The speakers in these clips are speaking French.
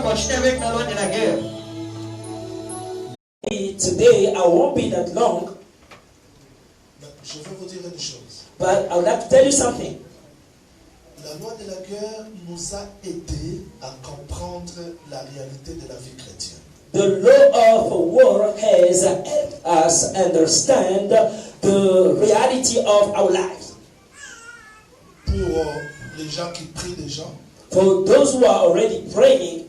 continue avec la loi de la guerre. Today, I won't be that long, Je vais vous dire une chose. but I would like to tell you something. La loi de la guerre nous a aidés à comprendre la réalité de la vie chrétienne. The law of war has helped us understand the reality of our lives. Pour les gens qui prient déjà, For those who are already praying,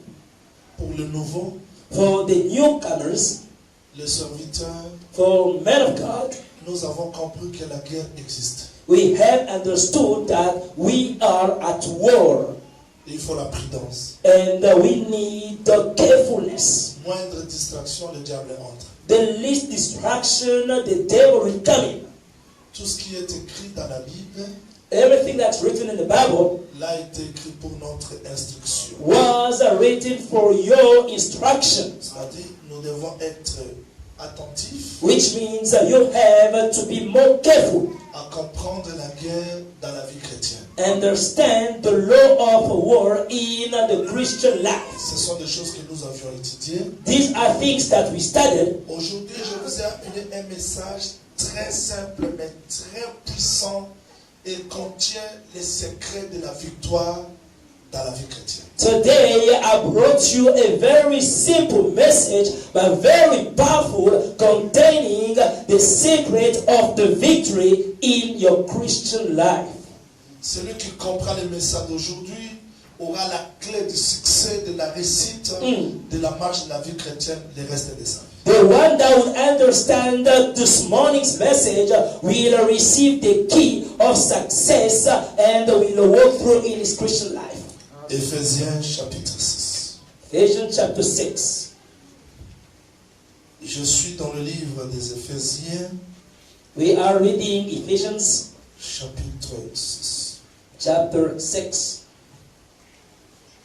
pour le nouveau, for the newcomers, les serviteurs, for men of God, nous avons compris que la guerre existe. we have understood that we are at war Et il faut la prudence. and we need carefulness. Moindre distraction, le diable entre. The least distraction, the devil will come in. Tout ce qui est écrit dans la Bible Everything that's written in the Bible l'a été écrit pour notre instruction. was written for your instruction, C'est-à-dire, nous devons être attentifs which means you have to be more careful, à comprendre la guerre dans la vie chrétienne. understand the law of war in the Christian life. Ce sont des choses que nous avions étudiées. These are things that we studied. Aujourd'hui, je vous ai appelé un message très simple mais très puissant et contient les secrets de la victoire dans la vie chrétienne. Today I brought you a very simple message but very powerful, containing the secret of the victory in your Christian life. Celui qui comprend le message d'aujourd'hui aura la clé du succès, de la réussite, de la marche de la vie chrétienne le reste de sa vie. The one that will understand this morning's message will receive the key of success and will walk through in his Christian life. Éphésiens chapitre 6. Ephesians chapter 6. Je suis dans le livre des Éphésiens, We are reading Ephesians chapitre 6. chapter 6.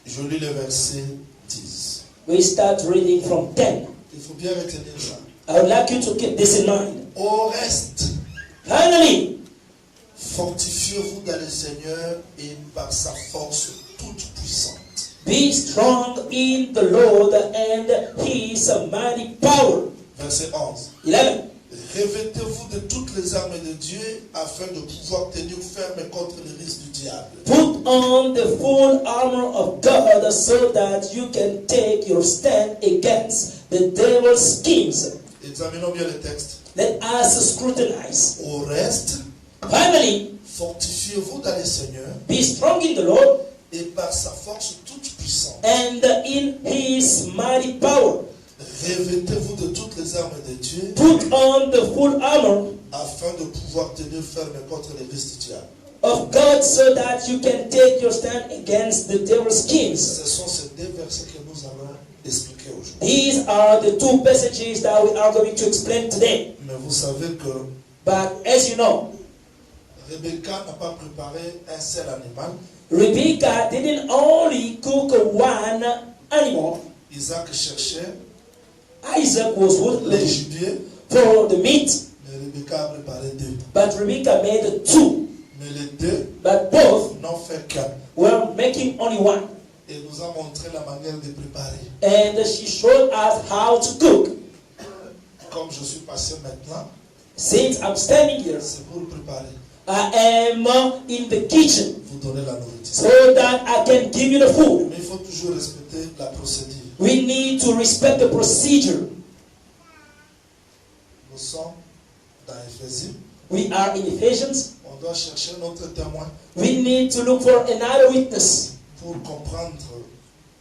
Je lis le verset 10. We start reading from 10. Il faut bien retenir ça. I would like you to keep this in mind. Au reste, Finally, fortifiez-vous dans le Seigneur et par sa force toute puissante. be strong in the Lord and his mighty power. Verset 11. 11. Revêtez-vous de toutes les armes de Dieu afin de pouvoir tenir ferme contre les risques du diable. Put on the full armor of God so that you can take your stand against the devil's schemes. Examinons bien le texte. Let us scrutinize. Au reste, Finally, fortifiez-vous dans le Seigneur be strong in the Lord et par sa force toute puissante. and in his mighty power. Revêtez-vous de toutes les armes de Dieu Put on the full armor afin de pouvoir tenir ferme contre les risques du diable. of God so that you can take your stand against the devil's schemes. Ce sont ces deux versets que nous allons expliquer aujourd'hui. These are the two passages that we are going to explain today. Mais vous savez que But as you know, Rebecca n'a pas préparé un seul animal. Rebecca didn't only cook one animal. Isaac cherchait Isaac was les looking gibiers, for the meat, mais Rebecca a préparé deux. but Rebecca made two. Mais les deux But both n'ont fait qu'un. were making only one. Et nous a montré la manière de préparer. And she showed us how to cook. Comme je suis passé maintenant, Since I'm standing here, c'est pour le préparer. I am in the kitchen Vous donner la nourriture. so that I can give you the food. Mais il faut toujours respecter la procédure. We need to respect the procedure. Nous sommes dans Éphésiens. We are in Ephesians. On doit chercher notre témoin We need to look for another witness pour comprendre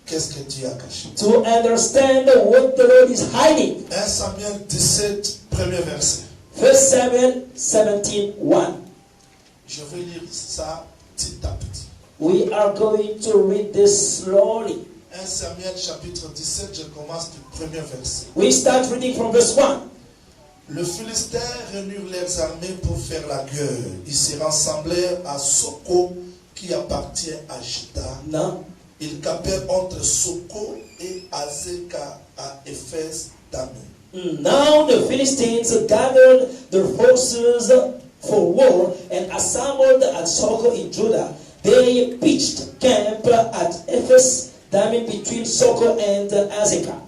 qu'est-ce que Dieu a caché. to understand what the Lord is hiding. 1 Samuel 17, premier verset. 1 Samuel 17:1. Je vais lire ça petit à petit. We are going to read this slowly. 1 Samuel chapitre 17, je commence du premier verset. We start reading from verse 1. Le Philistin réunirent leurs armées pour faire la guerre. Ils se rassemblèrent à Soko qui appartient à Juda. Now, Ils campèrent entre Soko et Azeka à Éphèse d'Amé. now the Philistines gathered their forces for war and assembled at Soko in Judah. They pitched camp at Ephes diamond between Soko and Azekah.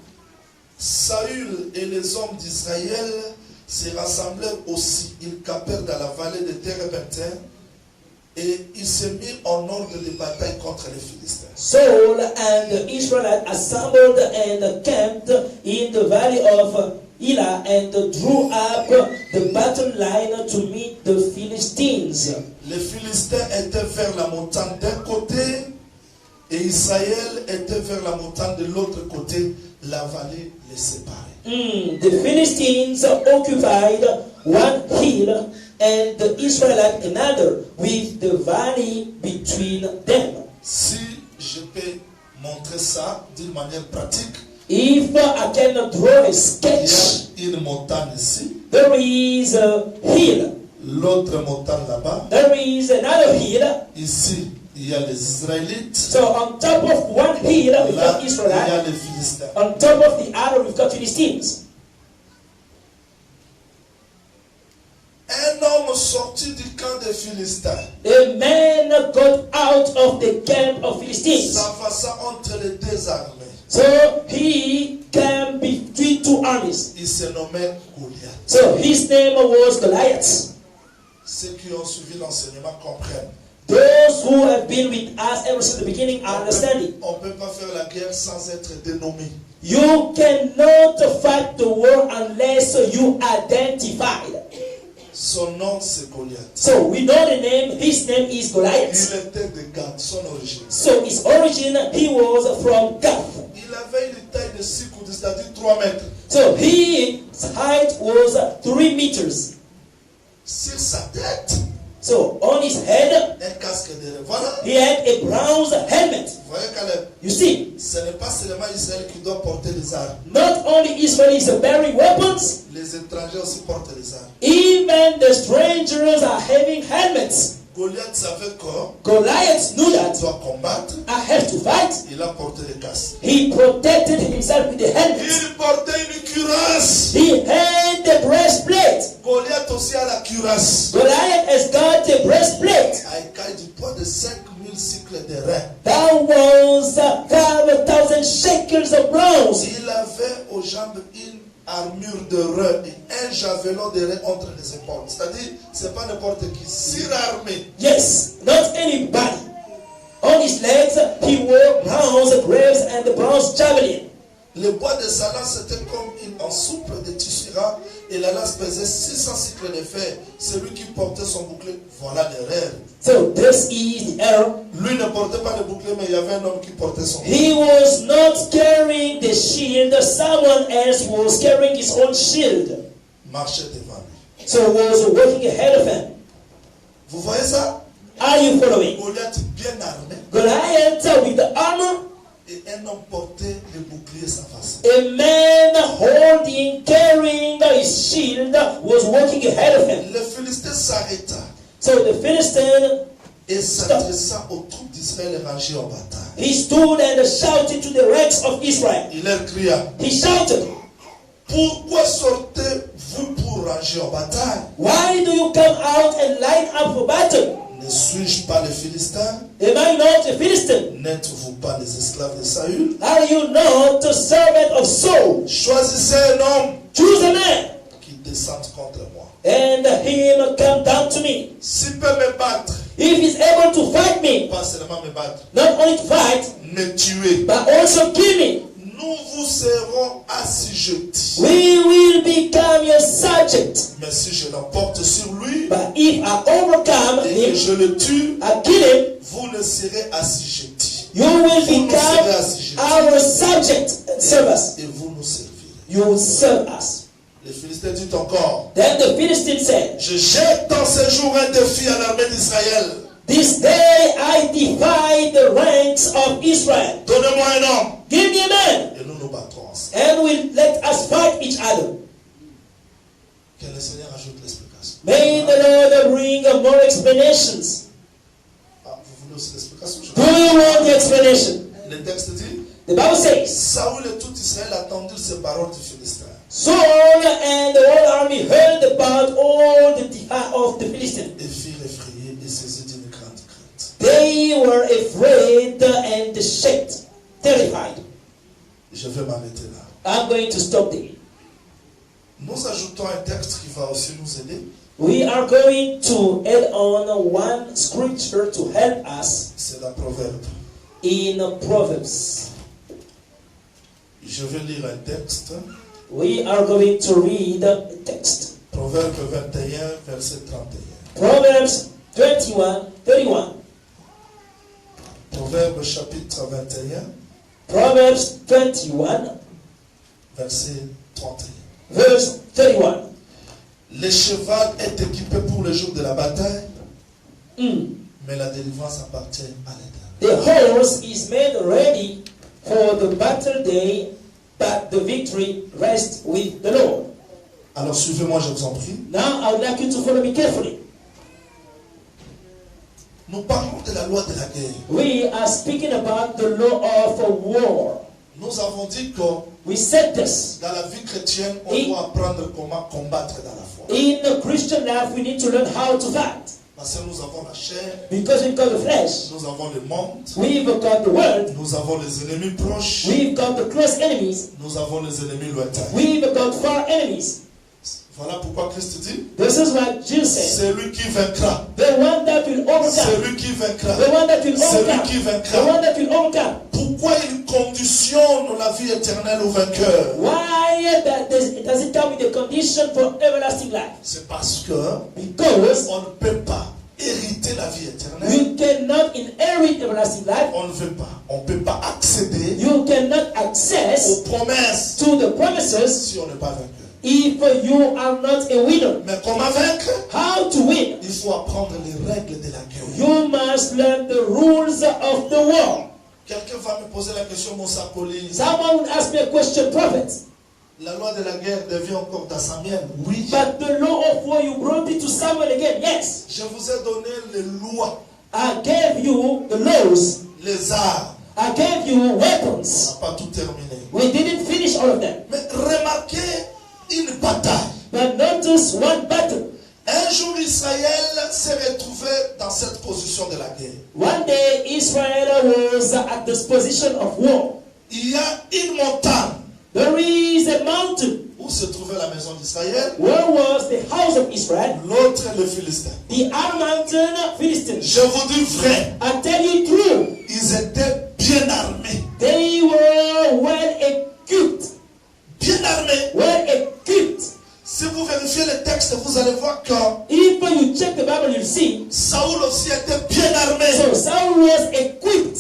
Saül et les hommes d'Israël se rassemblèrent aussi. Ils campèrent dans la vallée de Térebinthère et ils se mirent en ordre de bataille contre les Philistins. Saul and the Israelites assembled and camped in the valley of Elah and drew up the battle line to meet the Philistines. Les Philistins étaient vers la montagne d'un côté et Israël était vers la montagne de l'autre côté. La vallée les séparait. The Philistines occupied one hill and the Israelites another, with the valley between them. Si je peux montrer ça d'une manière pratique, If I can draw a il sketch, y a une montagne ici, there is a hill, l'autre montagne là-bas. there is another hill. Ici, il y a les Israélites. So on top of one hill we've Là, got il y Israelites, a les Philistins. on top of the other we've got Philistines. Un homme sorti du camp des Philistins A man got out of the camp of Philistines. s'avança entre les deux armées. So he came between two armies. Il se nommait Goliath. So his name was Goliath. Ceux qui ont suivi l'enseignement comprennent. Those who have been with us ever since the beginning are understanding. On ne peut pas faire la guerre sans être dénommé. You cannot fight the war unless you identified. Son nom, c'est Goliath. So we know the name. His name is Il Goliath. était de Gath, son origine. So his origin, he was from Gath. Il avait une taille de 6 coudes, c'est-à-dire 3 mètres. So his height was 3 meters. Sur sa tête, So on his head, un casque de voilà. he had a bronze helmet. Vous voyez Caleb, You see, ce n'est pas seulement Israël qui doit porter les armes. not only Israelis are bearing weapons, Les étrangers aussi portent les armes. even the strangers are having helmets. Goliath savait quoi? Goliath knew Il that doit combattre. I have to fight. Il a porté les casques. He protected himself with the helmet. Il portait une cuirasse. He had the breastplate. Goliath aussi a la cuirasse. Goliath has got a breastplate. À écaille du poids de 5000 cycles de reins. That was 5,000 shekels of bronze. Il avait aux jambes une armure de reins et un javelot de reins entre les épaules. C'est-à-dire, c'est pas n'importe qui. Surarmé. Yes, not anybody. On his legs, he wore bronze greaves and the bronze javelin. Le bois de sa lance était comme en soupe de tissu rare et la lance pesait 600 cycles de fer. Celui qui portait son bouclier, voilà l'erreur. So this is the error. Lui ne portait pas de bouclier, mais il y avait un homme qui portait son bouclier. He was not carrying the shield. Someone else was carrying his own shield. Marchait devant lui. So was working ahead of him. Vous voyez ça? Are you following? Goliath bien armé Goliath with the armor. et un homme portait le bouclier s'avançait. A man carrying his shield was walking ahead of him. Le Philistin s'arrêta So the Philistine, et s'adressa aux troupes d'Israël rangées en bataille. he stood and shouted to the ranks of Israel. Il leur cria, He shouted, pourquoi sortez-vous pour ranger en bataille? why do you come out and line up for battle? Ne suis-je pas le Philistin? Am I not a Philistine? N'êtes-vous pas les esclaves de Saül? Are you not a servant of Saul? Choisissez un homme Choose a man qui descende contre moi. and him come down to me. S'il peut me battre, If he's able to fight me, pas seulement me battre, not only to fight, me tuer, but also kill me, nous vous serons assujettis. we will become your subject. Mais si je l'emporte sur lui But if I overcome et que him, je le tue, I kill him, vous le serez assujettis. you will Vous nous become serez assujettis our subject and serve us. et vous nous servirez. You will serve us. Les Philistins dit encore, Then the Philistine said, je jette dans ces jours un défi à l'armée d'Israël. this day I defy the ranks of Israel. Donnez-moi un homme Give me a man, et nous nous battrons ensemble. and will let us fight each other. Que le Seigneur ajoute l'explication. May the Lord bring more explanations. Ah, vous voulez aussi l'explication? Do you want the explanation? Le texte dit, The Bible says, Saoul et tout Israël attendirent ces paroles du Philistin. Saul and the whole army heard about all the defy of the Philistines. Et firent effrayés et saisis d'une grande crainte. They were afraid and terrified. Je vais m'arrêter là. I'm going to stop there. Nous ajoutons un texte qui va aussi nous aider. We are going to add on one scripture to help us C'est la Proverbe. in Proverbs. Je vais lire un texte. We are going to read a text. Proverbe 21, verset 31. Proverbs 21:31. Proverbe chapitre 21, Proverbs 21, verset 31. verse 31. Le cheval est équipé pour le jour de la bataille, Mm. mais la délivrance appartient à l'Éternel. The horse is made ready for the battle day, but the victory rests with the Lord. Alors suivez-moi, je vous en prie. Now I would like you to follow me carefully. Nous parlons de la loi de la guerre. We are speaking about the law of war. Nous avons dit que We said this. dans la vie chrétienne, on Et- doit apprendre comment combattre dans la foi. In the Christian life, we need to learn how to fight. Parce que nous avons la chair, Because we've got the flesh, nous avons le monde, we've got the world, nous avons les ennemis proches, we've got the close enemies, nous avons les ennemis lointains. we've got far enemies. Voilà pourquoi Christ dit, This is what Jesus said. c'est lui qui vaincra. The one that will C'est overcome. lui qui vaincra. The one that will C'est lui overcome. qui The vaincra. one that will overcome. Pourquoi il conditionne la vie éternelle au vainqueur? Why does it come with a condition for everlasting life? C'est parce que Because on ne peut pas hériter la vie éternelle. you cannot inherit everlasting life. On ne veut pas. On ne peut pas accéder You cannot access aux promesses to the promises si on n'est pas vainqueur. if you are not a winner. Mais comment vaincre? How to win? Il faut apprendre les règles de la guerre. You must learn the rules of the war. Quelqu'un va me poser la question, mon Sapoli. Someone would ask me a question, prophet. La loi de la guerre devient encore dans Samuel. Oui. But the law of war, you brought it to Samuel again. Yes. Je vous ai donné les lois, I gave you the laws. les armes. I gave you On weapons. n'a pas tout terminé. We didn't finish all of them. Mais remarquez une bataille. But notice one battle. Un jour, Israël s'est retrouvé dans cette position de la guerre. One day, Israel was at this position of war. Il y a une montagne There is a mountain. où se trouvait la maison d'Israël. Where was the house of Israel? L'autre, les Philistins. The other mountain, Philistines. Je vous dis vrai, I tell you true. ils étaient bien armés. They were well equipped. Bien armés. Well equipped. Si vous vérifiez le texte, vous allez voir que If you check the Bible, you'll see. Saoul aussi était bien armé. So Saul was equipped.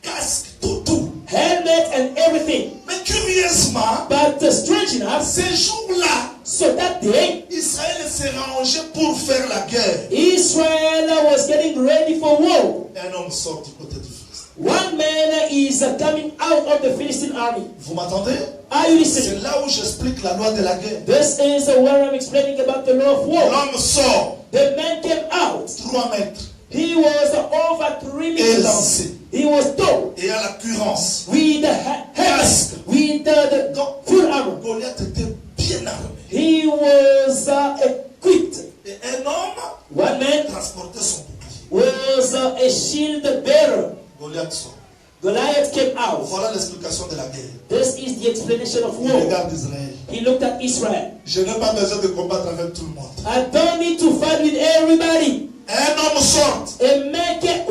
Casque, tout. Helmet and everything. Mais curieusement, But strange enough, ces jours-là, so that day, Israël s'est rangé pour faire la guerre. Israel was getting ready for war. Un homme sort du côté du Philistin. One man is coming out of the Philistine army. Vous m'entendez? Are you listening? C'est là où j'explique la loi de la guerre. This is where I'm explaining about the law of war. L'homme sort The man came out. 3 mètres He was over 3 et meters. lancé. He was tall Et à la cuirasse. with the helmet, with the full armor. Goliath était bien armé. He was equipped. Et un homme One man transportait son bouclier. was a shield bearer. Goliath sort. Goliath came out. Voilà l'explication de la guerre. This is the explanation of Il war. regarde Israël. He looked at Israel. Je n'ai pas besoin de combattre avec tout le monde. I don't need to fight with everybody. Un homme sort. A man can,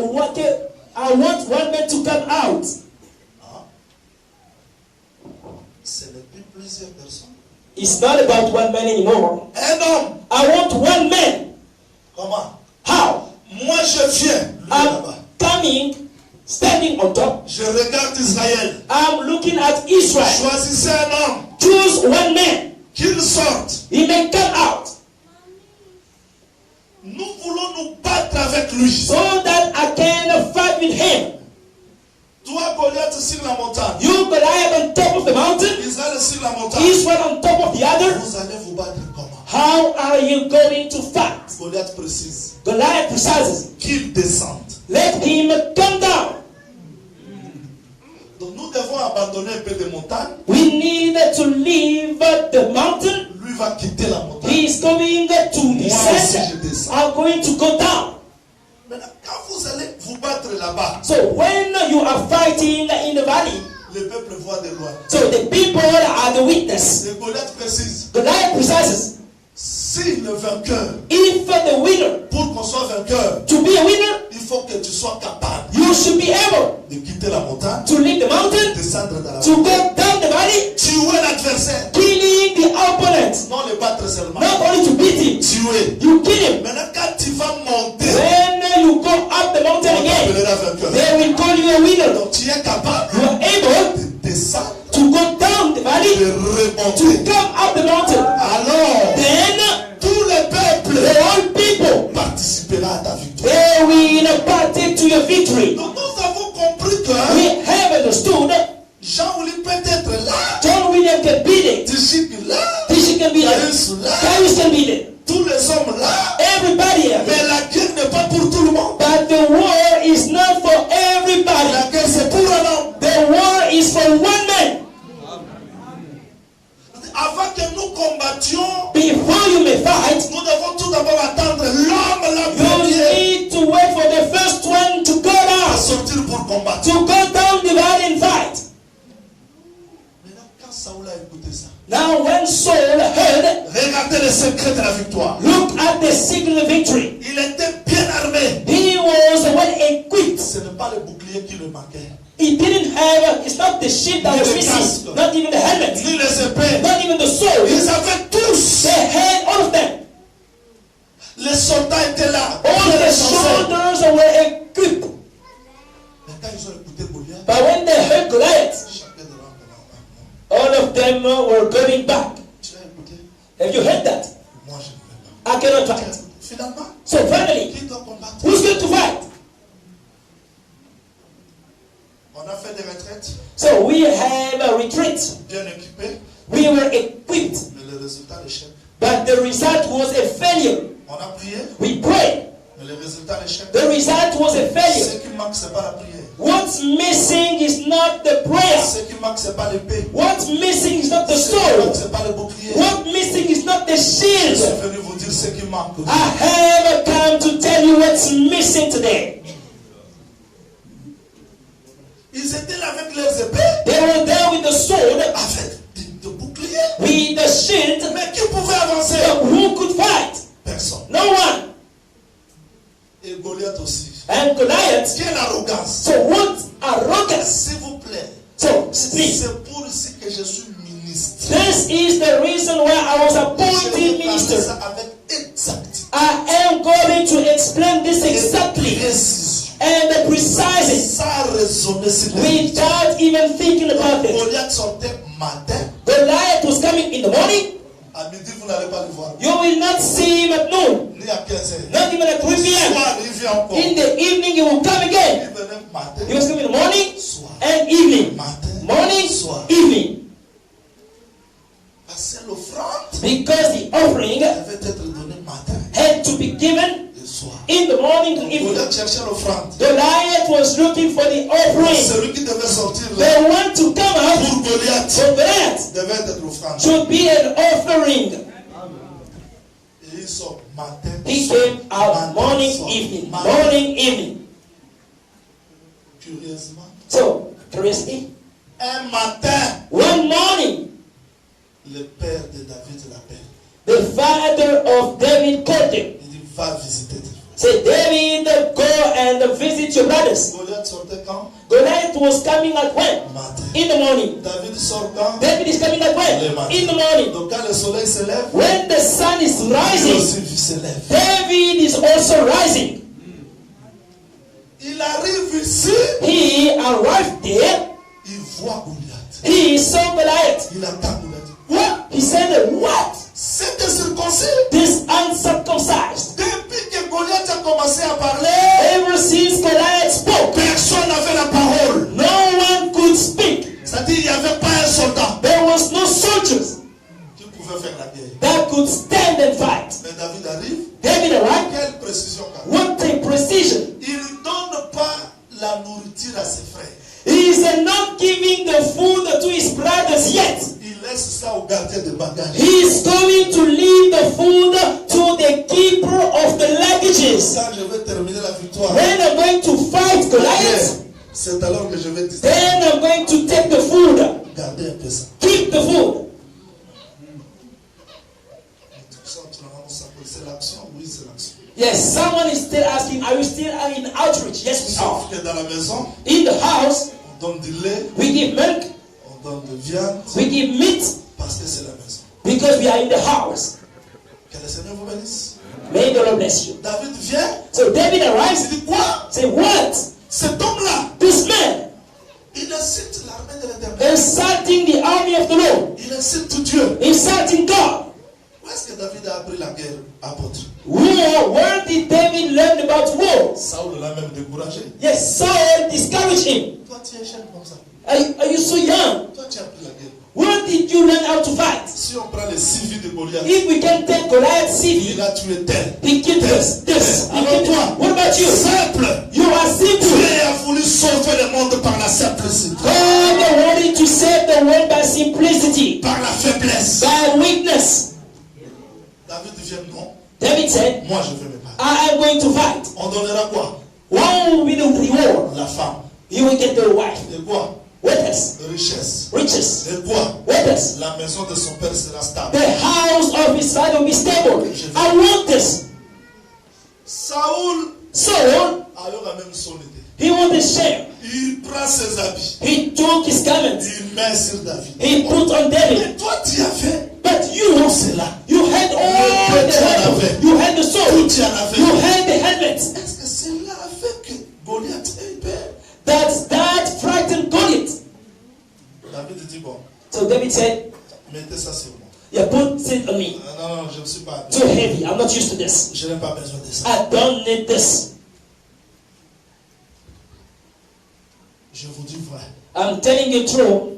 I want one man to come out. Ce n'est plus plusieurs personnes. It's not about one man anymore. Un homme. I want one man. Comment? How? Moi je viens. Lui I'm là-bas. coming, standing on top. Je regarde Israël. I'm looking at Israel. Choisissez un homme. Choose one man. Qu'il sorte. He may come out Nous voulons nous battre avec lui. so that I can fight with him. Toi, Goliath sur la montagne. You, Goliath, on top of the mountain. Israël sur la montagne. Israel on top of the other. Vous allez vous battre comment? How are you going to fight? Goliath précise. Goliath precises. Qu'il descende. Let him come down. Donc nous devons abandonner un peu de montagne. We need to leave the mountain. Lui va quitter la montagne. He is going to Moi aussi je descend. descends. I'm going to go down. Maintenant, quand vous allez vous battre là-bas, So when you are fighting in the valley, le peuple voit de loin. so the people are the witness. Et Goliath précise, Goliath precises, si le vainqueur, if the winner, pour qu'on soit vainqueur, to be a winner, il faut que tu sois capable you should be able de quitter la montagne, to leave the mountain, descendre dans la to montagne, go down the valley, tuer l'adversaire, killing the opponent, non le battre seulement, not only to beat him, tuer. you kill him. Maintenant, quand tu vas monter, When you go up the mountain on again, t'appellera vainqueur. they will call you a winner. Donc tu es capable You are able de descendre, to go down the de valley, to remonter. come up the mountain. Alors, Then tout le peuple the whole people, participera à ta victoire. they will partake to your victory. Donc nous avons compris que We have understood Jean-Willy peut être là, John William can beat it. Tishik là, Bishop can beat it. Darius là, Darius can beat it. tous les hommes là. Everybody else. Mais la guerre n'est pas pour tout le monde. But the war is not for everybody. La guerre c'est pour un homme. The war is for one man. Avant que nous combattions, Before you may fight, nous devons tout d'abord attendre l'homme la you première need to wait for the first one to go à down. sortir pour combattre. To go down the valley and fight. Maintenant, quand Saoul a écouté ça, Now when Saul heard, regardez le secret de la victoire. look at the secret of victory. Il était bien armé. He was well equipped. Ce n'est pas le bouclier qui le manquait, He didn't have, it's not the shield that was missing, not even the helmet, ni les épées. not even the sword. Ils avaient tous. They had all of them. Les soldats étaient là. All Tous the les soldats. soldiers were equipped. Mais quand ils ont écouté Goliath, But when they heard Goliath, chacun de l'homme. all of them were going back. Tu as écouté? Have you heard that? Moi, je ne peux I cannot pas. fight. Finalement, So finally, qui doit combattre? who's going to fight? On a fait des retraites So we have a retreat. bien équipées, We were equipped, mais le résultat l'échec. but the result was a failure. On a prié, We prayed. mais le résultat l'échec. The result was a failure. Ce qui manque, ce n'est pas la prière. What's missing is not the prayer. Ce qui manque, ce n'est pas l'épée. What's missing is not the Ce qui manque, sword. ce n'est pas le bouclier. What missing is not the Je shield. suis venu vous dire ce qui manque. I have come to tell you what's missing today. Ils étaient là avec leurs épées, They were there with the sword, avec des boucliers. with the shield, Mais qui pouvait avancer? but who could fight? Personne. No one. Et Goliath aussi. And Goliath, Quelle arrogance. so what arrogance. S'il vous plaît. So please, C'est pour ici que je suis ministre. this is the reason why I was Je appointed vais parler minister. ça avec exactitude. I am going to explain this exactly Précision. and precisely Sans raisonner sur les without even thinking about it. Goliath sortait matin. Goliath was coming in the morning. À midi, vous n'allez pas le voir. You will not see him at noon, Ni à 15h. not even at 3 p.m. Soir, il vient encore. In the evening, he will come Il again. venait matin. He was coming in the morning Soir. and evening. Matin. Morning, Soir. evening. Parce que l'offrande Because the offering devait être donnée matin had to be given et soir. in the morning to evening. Goliath cherchait l'offrande. Goliath was looking for the offering. Celui qui devait sortir là The one to come out pour Goliath for Goliath devait être l'offrande. should be an offering. Et il sort matin. He soir, came out matin, morning, soir, evening, matin. morning, evening. Curieusement, So, curiously, un matin, one morning, le père de David l'appelle. the father of David called him. Il dit, va visiter tes frères. Said, David, go and visit your brothers. Goliath sortait quand? Goliath was coming at when? Matin. In the morning. David sort quand? David is coming at Le when? matin. In the morning. Donc quand le soleil se lève, When the sun is lui rising, aussi se lève. David is also rising. Il arrive ici, He arrived there. il voit Goliath. He saw Goliath. Il attend Goliath. Quoi? He said, what? C'était circoncis. This uncircumcised. Depuis que Goliath a commencé à parler, Ever since Goliath spoke, personne n'avait la parole. no one could speak. C'est-à-dire il n'y avait pas un soldat There was no soldiers qui pouvait faire la guerre. that could stand and fight. Mais David arrive. David arrived. Quelle précision quand même. What a precision. Il ne donne pas la nourriture à ses frères. He is not giving the food to his brothers yet. Il laisse ça au gardien de bagages. He is going to leave the food to the keeper of the luggages. this. Quand je vais terminer la victoire, When I'm going to fight Goliath, c'est alors que je vais distribuer. then I'm going to take the food. Gardez un peu ça. Keep the food. C'est l'action, oui, c'est l'action. Yes, someone is still asking, are you still in outreach? Yes, we are. Sauf que dans la maison, In the house, on donne du lait, we give milk, on donne de viande, we give meat, parce que c'est la maison. because we are in the house. Que le Seigneur vous bénisse. May the Lord bless you. David vient, So David arrives. il dit quoi? Say, what? Cet homme-là, This man il incite l'armée de l'Éternel. insulting the army of the Lord, Il incite tout Dieu. insulting God. Où est-ce que David a appris la guerre, apôtre? Where did David learn about war? Saoul l'a même découragé. Yes, Saul discouraged him. Toi, tu es jeune comme ça. Are you so young? Toi, tu as appris la guerre. Where did you learn how to fight? Si on prend les 6 vies de Goliath, If we can take Goliath CV, il a tué tel. he killed this. He Alors killed toi, this. What about you? simple. You are simple. Dieu a voulu sauver le monde par la simplicité, God wanted to save the world by simplicity, par la faiblesse. by weakness. David vient, non, David said, moi je vais me battre. I am going to fight. On donnera quoi? What will be the reward? La femme. You will get the wife. Et quoi? What else? Richesse. Riches. Et quoi? What else? La maison de son père sera stable. The house of his father will be stable. I want this. Saoul Saul, a même son idée. he wanted shame. Il prend ses habits, He took his garments. il met sur David. He put on David. Mais toi tu as fait But you cela. had all the weapons. You had the sword. Tu en avais. You had the helmet. Est-ce que cela a fait que Goliath ait peur? That frightened Goliath. David dit bon, So David said, mettez ça sur moi. "You put it on me. Non, je ne suis pas. Too heavy. I'm not used to this. Je n'ai pas besoin de ça. I don't need this." Je vous dis vrai. I'm telling you true.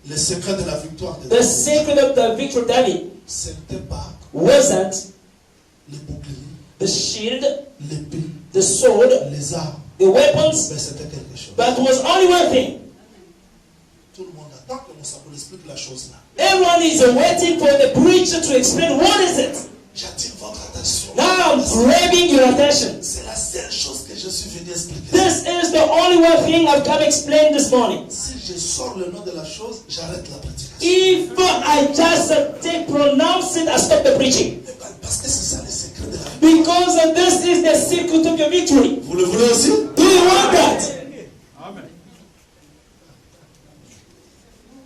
Le secret de la victoire de The David, secret of the victory of David ce n'était pas wasn't les boucliers, the shield, l'épée, the sword, les armes, the weapons, mais c'était quelque chose. but was only one thing. Tout le monde attend que Moussa explique la chose là. Everyone is waiting for the preacher to explain what is it. J'attire votre attention. Now I'm grabbing your attention. C'est la seule chose que je suis venu expliquer. This is the only one thing I've come explain this morning. Si je sors le nom de la chose, j'arrête la prédication. If I just pronounce it, I stop the preaching. Parce que c'est ça le secret de la victoire. Because this is the secret of your victory. Vous le voulez aussi? Do you want that?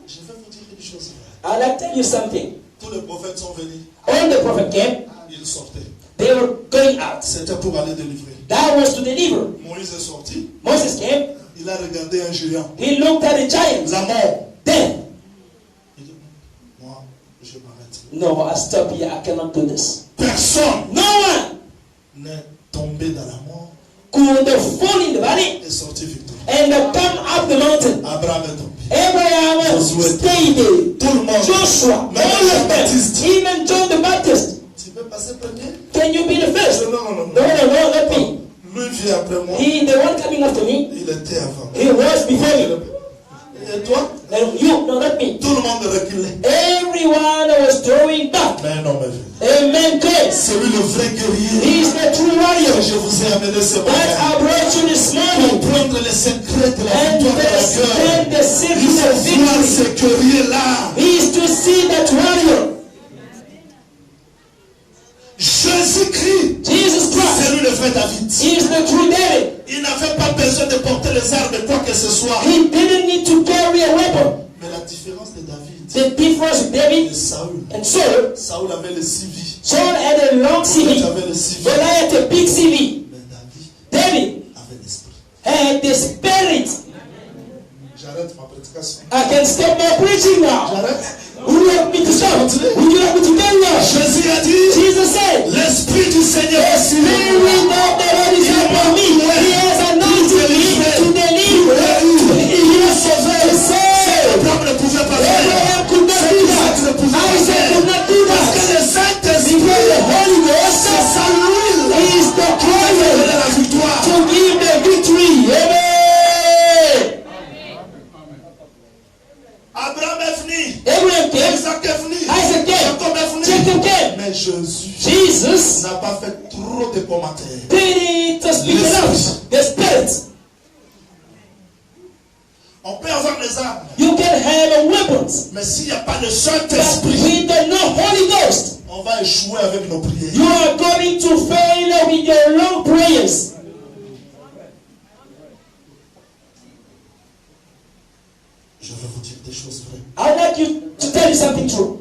Je vais vous dire une chose. I'd like to tell you something. Tous les prophètes sont venus. All the prophet came, Ils sortaient. they were going out. C'était pour aller délivrer. That was to deliver. Moïse est sorti. Moses came, Il a regardé un géant. he looked at the giant. La mort. Death. Il dit, moi, je m'arrête. No, I stop here. I cannot do this. Personne No one n'est tombé dans la mort could fall in the valley et sorti victorieux. and come up the mountain. Abraham est tombé. Abraham Josué. stayed there. Tout le monde. Joshua, Même all of Jean-Baptiste. them, even John the Baptist. Tu peux passer premier? Can you be the first? Non, non, non. No, no, no, not me. Lui vient après moi. He, the one coming after me, Il était avant. he was before me. Et toi? And you, no, not me. Tout le monde reculait. Everyone was throwing back. Mais un homme est venu. Amen. Grace. C'est lui le vrai guerrier. He is the true warrior Que je vous ai amené ce that matin. I brought you this morning. Pour prendre les secrets de la And victoire de la understand guerre. the secret Il of faut voir victory. ce guerrier-là. Is to see that warrior. Jésus-Christ. Jesus C'est Christ. lui le vrai David. He is the true David. Il n'avait pas besoin de porter les armes de quoi que ce soit. He didn't need to carry a weapon. Mais la différence de David The difference with et David Saül. and Saul, Saül avait le CV. Saul had a long David CV. avait le CV. Goliath had a big CV. Mais David David avait l'esprit. had the spirit. J'arrête ma prédication. I can stop my preaching now. J'arrête. Would you like me to stop? Would you like me to carry on? Jésus a dit, Jesus said, l'esprit du Seigneur est sur Spirit moi. of the Lord is upon me. He has anointed me to deliver, to heal, to save. Abraham ne pouvait pas faire. Abraham could not do that. Isaac could not do Parce que that. le Saint-Esprit, Because the Holy Ghost c'est sa l'huile is the qui donne oil la victoire. to give the victory. Amen. Abraham est venu. Abraham came, Isaac est venu. Isaac came, Jacob est venu. Jacob came. Mais Mais Jésus Jesus n'a pas fait trop de commentaires. didn't speak enough. The Spirit. On peut avoir les armes, You can have weapons, mais s'il n'y a pas le but Saint-Esprit, with the no Holy Ghost, on va échouer avec nos prières. you are going to fail with your long prayers. Je vais vous dire des choses vraies. I'd like you to tell you something true.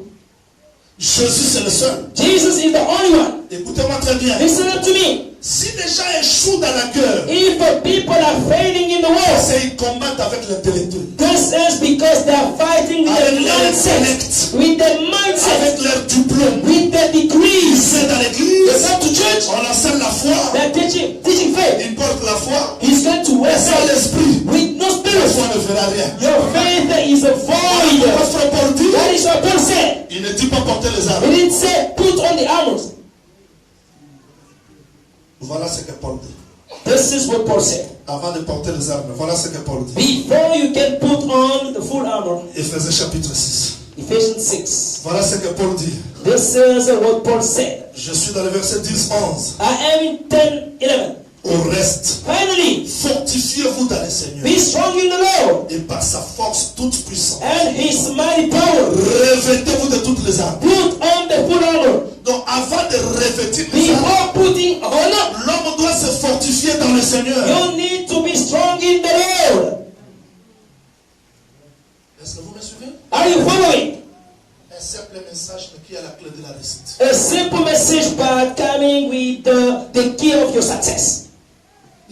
Jésus, c'est le seul. Jesus is the only one. Écoutez-moi très bien. Listen up to me. Si les gens échouent dans la guerre, If people are failing in the war, c'est qu'ils combattent avec l'intellectuel, this is because they are fighting with avec the leur mindset, intellect, with the mindset, avec leur diplôme. with the Ils degrees. sont dans They l'église, come to church, on enseigne la foi, they're teaching faith. ils portent la foi, He's going to wear sans faith l'esprit, with no la spirit. foi ne fera rien. Your faith is a void. Votre Paul dit, That is what Paul said. il ne dit pas porter les armes. He didn't say put on the armor. Voilà ce que Paul dit. This is what Paul said. Avant de porter les armes, voilà ce que Paul dit. Before you can put on the full armor. Éphésiens chapitre 6. Ephesians 6. Voilà ce que Paul dit. This is what Paul said. Je suis dans le verset 10-11. I am in 10:11. Au reste, Finally, fortifiez-vous dans le Seigneur be strong in the Lord et par sa force toute puissante. and His mighty power. Revêtez-vous de toutes les armes. Put on the full armor. Donc avant de revêtir les armes, Before putting on, l'homme doit se fortifier dans le Seigneur. you need to be strong in the Lord. Est-ce que vous me suivez? Are you following? Un simple message mais qui est la clé de la réussite. A simple message, but coming with the key of your success.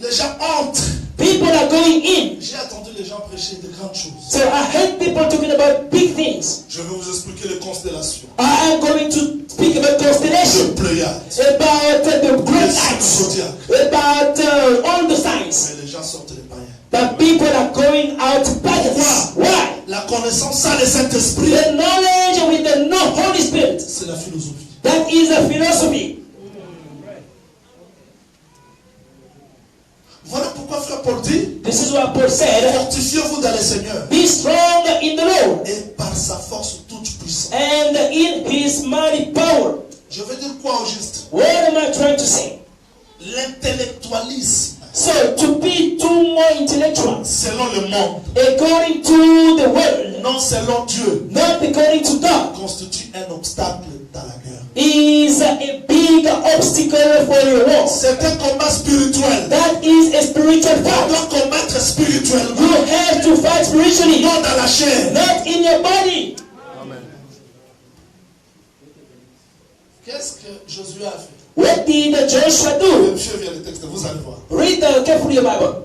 Les gens entrent. People are going in. J'ai entendu les gens prêcher de grandes choses. So I heard people talking about big things. Je vais vous expliquer les constellations. I am going to speak about Le constellation, Pléiade. about the great Le lights, zodiaque. about all the signs. Mais les gens sortent les païens. But people are going out pagans. Why? La connaissance sans le Saint-Esprit, The knowledge with the no Holy Spirit. c'est la philosophie. That is a philosophy. Voilà pourquoi frère Paul dit, This is what Paul said. fortifiez-vous dans le Seigneur Be strong in the Lord et par sa force toute puissante. and in His mighty power. Je veux dire quoi au juste? What am I trying to say? L'intellectualisme, So to be too more intellectual, selon le monde, according to the world, non selon Dieu, not according to God, constitue un obstacle dans la guerre. is a big obstacle for your walk. C'est un combat spirituel. That is a spiritual On fight. doit combattre spirituellement, You have to fight spiritually, non dans la chair. not in your body. Qu'est-ce que Josué a fait? What did Joshua do? Monsieur vient le texte, vous allez voir. Read carefully your Bible.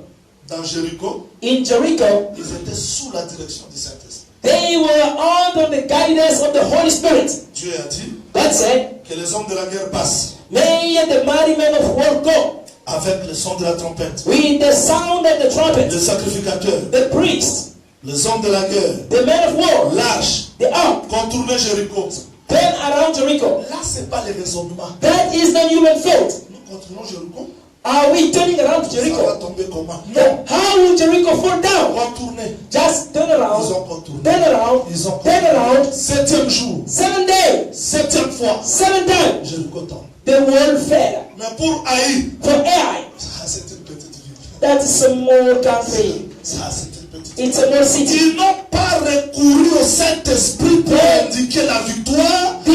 Dans Jéricho, In Jericho, ils étaient sous la direction du Saint-Esprit. they were under the guidance of the Holy Spirit. Dieu a dit God said, que les hommes de la guerre passent may the mighty men of war go avec le son de la trompette. with the sound of the trumpet. Les sacrificateurs, The priests, les hommes de la guerre, the men of war, l'arche, the ark, contourner Jéricho. turn around Jericho. Là, ce n'est pas les raisonnements. That is the human thought. Nous contournons Jéricho. Are we turning around Ça va Jericho? tomber comment? No. How will Jericho fall down? Contourner. Just turn Ils around, ont contourné. turn around, Ils ont turn around. 7e jour, 7 days, 7e fois, 7 times. Jéricho tombe. The world fell. Mais pour Haï, For Ai, ça c'est une petite ville. that is a small country. Ça c'est une petite ville. It's a small city. Ils n'ont pas recouru au Saint-Esprit pour indiquer la victoire, mais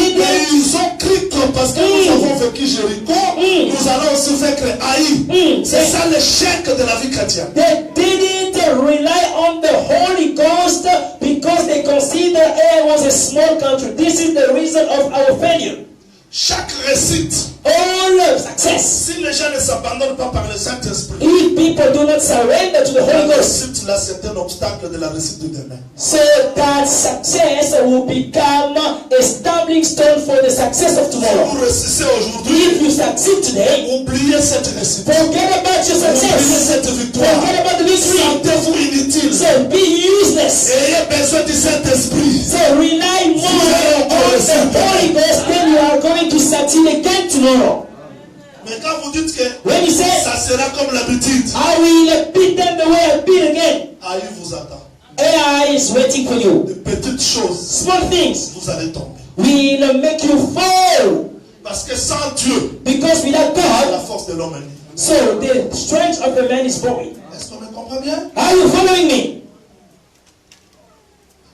ils ont cru que parce que nous avons vécu Jéricho, nous allons aussi vaincre Haï. C'est ça l'échec de la vie chrétienne. They didn't rely on the Holy Ghost because they consider Ai was a small country. This is the reason of our failure. Chaque réussite, All success. si les gens ne s'abandonnent pas par le Saint-Esprit, If people do not surrender to the la Holy Ghost, réussite là c'est un obstacle de la réussite de demain. so that success will become a stumbling stone for the success of Si tomorrow. vous réussissez aujourd'hui, If you succeed today, oubliez cette réussite. forget about your Oubliez success. cette victoire. Forget about the victory. Sentez-vous inutile. So be useless. Ayez besoin du Saint-Esprit. So rely more on the Holy Ghost, then you are going to succeed again tomorrow. Mais quand vous dites que When you say, ça sera comme l'habitude, I will beat them the way I beat again, Haï vous attend. AI is waiting for you. De petites choses, Small things vous allez tomber. will make you fall. Parce que sans Dieu, Because without la God, force de l'homme est libre. so the strength of the man is void. Est-ce qu'on me comprend bien? Are you following me?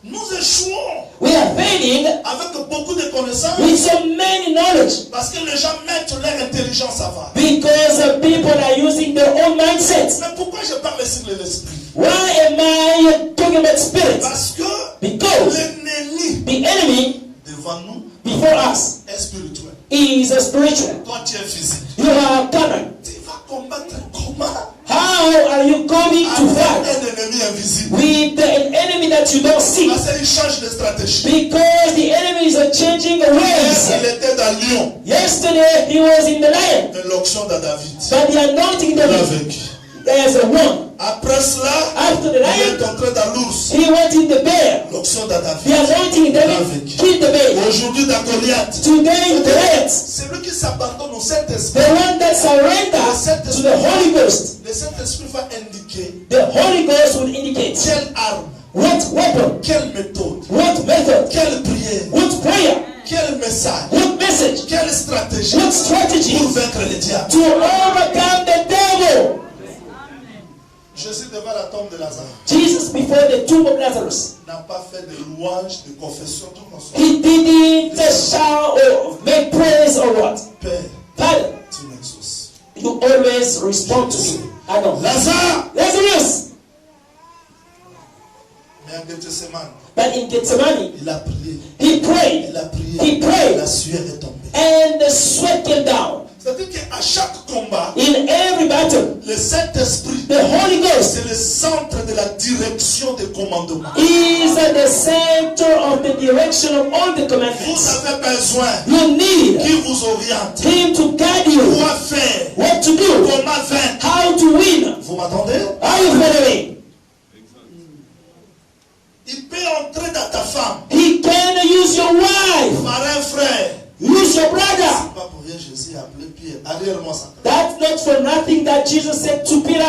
Nous échouons We are failing avec beaucoup de connaissances with so many knowledge parce que les gens mettent leur intelligence à part. because people are using their own mindset. Mais pourquoi je parle sur l'esprit? Why am I talking about spirit? Parce que Because l'ennemi the enemy devant nous before us est spirituel. is a spiritual. Toi, tu es physique. You are carnal. Tu vas combattre comment? How are you going to Avec fight un ennemi invisible. with an enemy that you don't see? Parce qu'il change de stratégie. Because the enemy is changing Hier, ways. il était dans Lyon. Yesterday he was in the lion, Mais l'onction de David. but the anointing Il a David vaincu. there's a one. Après cela, After the il lion, est entré dans l'ours. he went in the bear. L'onction de The David. anointing David killed the bear. Aujourd'hui, dans Goliath. Today Goliath, C'est lui qui s'abandonne au Saint-Esprit. the one that surrendered to the Holy Ghost, Le Saint-Esprit va indiquer the Holy Ghost will indicate quelle arme, what weapon, quelle méthode, what method, quelle prière, what prayer, quel message, what message, quelle stratégie what strategy pour vaincre le diable. to overcome the devil. Jésus devant la tombe de Lazare Jesus before the tomb of Lazarus, n'a pas fait de louange, de confession, tout comme ça. he didn't shout or make praise or what. Père, Father, tu m'exauces. you always respond to me. I know. Lazare, Lazarus, mais en Gethsemane, but in Gethsemane, il a prié. he prayed, Il a prié. He prayed. La sueur est tombée. and the sweat came down. C'est-à-dire qu'à chaque combat, In every battle, le Saint-Esprit, the Holy Ghost c'est le centre de la direction des commandements. is at the center of the direction of all the Vous commandments. avez besoin You need qu'il vous oriente. him to guide you, Quoi faire? what to do, Comment vaincre? how to win. Vous m'attendez? Are you following? Il peut entrer dans ta femme He can use your wife, par un frère. use your brother. C'est pas pour rien Jésus a appelé Pierre. Arrière-moi ça. That's not for nothing that Jesus said to Peter,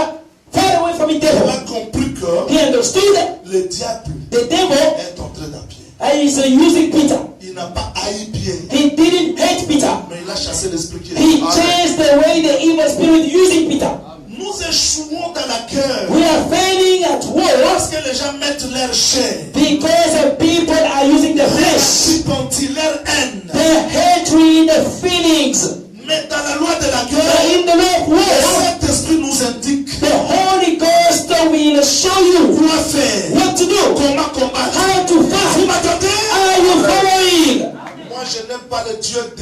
far away from the Il devil. a compris que He understood that le diable the devil est entré dans Pierre. is using Peter. Il n'a pas haï Pierre, He didn't hate Peter. mais il a chassé l'esprit qui est He en lui. changed the way the evil spirit using Peter. Nous échouons dans la cœur We are failing at war parce que les gens mettent leur chair, because of people are using the leur flesh, sympathie, leur haine. the hatred, the feelings. Mais dans la loi de la But guerre, in the Lord le war, Saint-Esprit nous indique the Holy Ghost will show you quoi faire, what to do, comment combattre. how to Vous fight. m'attendez? Are you following? Moi, je n'aime pas le Dieu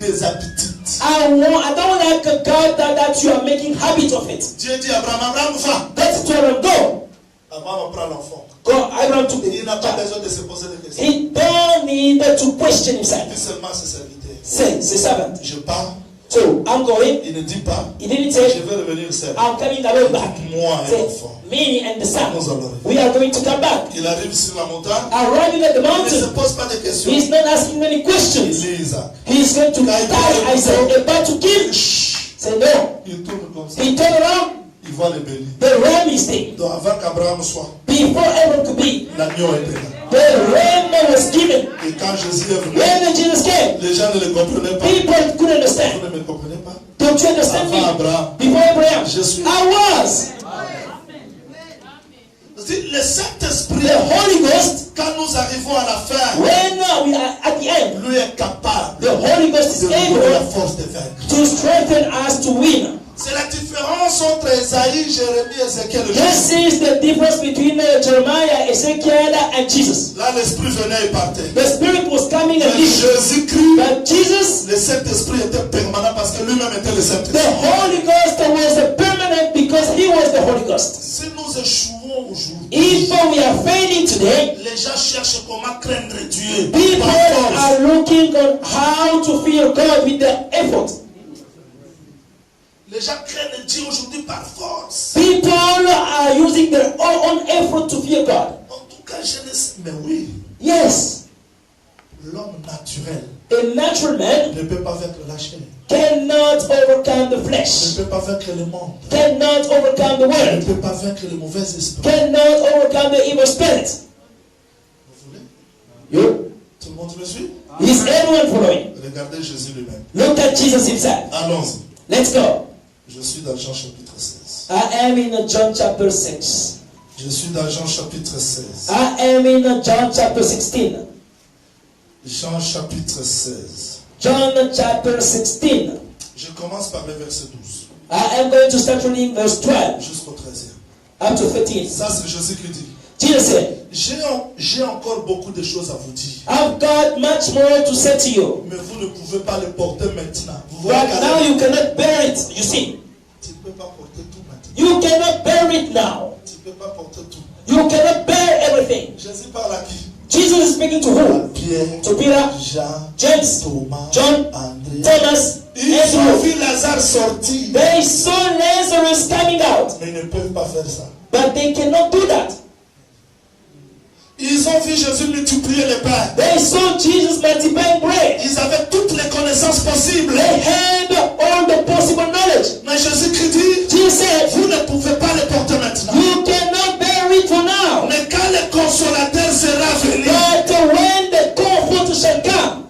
des habitudes. I don't like a God that you are making habit of it. Dieu dit à Abraham, Abraham va. Let's tell him, go. Abraham prend l'enfant. Go, Abraham took Il n'a pas the besoin de se poser des questions. He don't need to question Il himself. dit seulement à ses serviteurs. Say, c'est servant. Je pars. So, I'm going. Il ne dit pas, He didn't je say, vais revenir seul. I'm coming alone back. Moi et Say, l'enfant. me and the son, Nous allons. we are going to come back. Il arrive sur la montagne. Arriving at the Il ne se mountain, pose pas de questions. he's not asking many Il questions. lit Isaac. He's going to die Isaac, about to kill. Say no. Il tourne comme ça. He turned around, Il voit les bénis. the ram is there. Donc avant qu'Abraham soit, Before Abraham could be, l'agneau était là. the ram was given. Et quand Jésus est venu, When Jesus came, les gens ne le comprenaient pas. people couldn't understand. Vous ne me comprenez pas? Don't you understand Avant me? Abraham, Before Abraham, je suis. I was. Le Saint-Esprit, The Holy Ghost, quand nous arrivons à la fin, when we are at the end, lui est capable the Holy Ghost de is nous donner la able force de vaincre. to strengthen us to win. C'est la différence entre Esaïe, Jérémie, Ézéchiel et This Jésus. is the difference between Jeremiah, Ezekiel, and Jesus. Là, l'Esprit venait et partait. The Spirit was coming and Mais leaving. Jésus-Christ, But Jesus, le Saint-Esprit était permanent parce que lui-même était le the Saint-Esprit. Holy Ghost was permanent because He was the Holy Ghost. Si nous échouons aujourd'hui, If we are failing today, les gens cherchent comment craindre Dieu. people Par force. are looking on how to fear God with the effort. Les gens craignent Dieu aujourd'hui par force. People are using their own effort to fear God. En tout cas, je ne sais. Mais oui, Yes, l'homme naturel a natural man ne peut pas vaincre la chair. cannot overcome the Ne flesh, peut pas vaincre le monde. cannot overcome the Ne world, peut pas vaincre le mauvais esprit. cannot overcome the evil spirit. Vous voulez? You? Tout le monde monde me suit? Is everyone following? Regardez Jésus lui-même. Look at Jesus himself. Allons-y. Let's go. Je suis dans Jean chapitre 16. I am in John chapter 6. Je suis dans Jean chapitre 16. I am in John chapter 16. Jean chapitre 16. John chapter 16. Je commence par le verset 12. I am going to start reading verse 12 Jusqu'au 13e. up to 13. Ça, c'est Jésus qui dit. Jesus said, J'ai encore beaucoup de choses à vous dire. I've got much more to say to you. Mais vous ne pouvez pas les porter maintenant. Vous But voyez now you cannot bear it. You see, tu ne peux pas porter tout maintenant. you cannot bear it now. Tu ne peux pas porter tout. You cannot bear everything. Jésus parle à qui? Jesus is speaking to who? Pierre, To Peter, Jean, James, Thomas, John, André. Thomas, Ils ont Andrew. vu Lazare sortir. They saw Lazarus coming out, Mais ils ne peuvent pas faire ça. but they cannot do that. Ils ont vu Jésus multiplier les pains. They saw Jesus multiplying bread. Ils avaient toutes les connaissances possibles. They had all the possible knowledge. Mais Jésus dit, Jesus said, vous ne pouvez pas les porter maintenant. you cannot bear it for now. Mais quand le consolateur sera venu, But when the comfort shall come,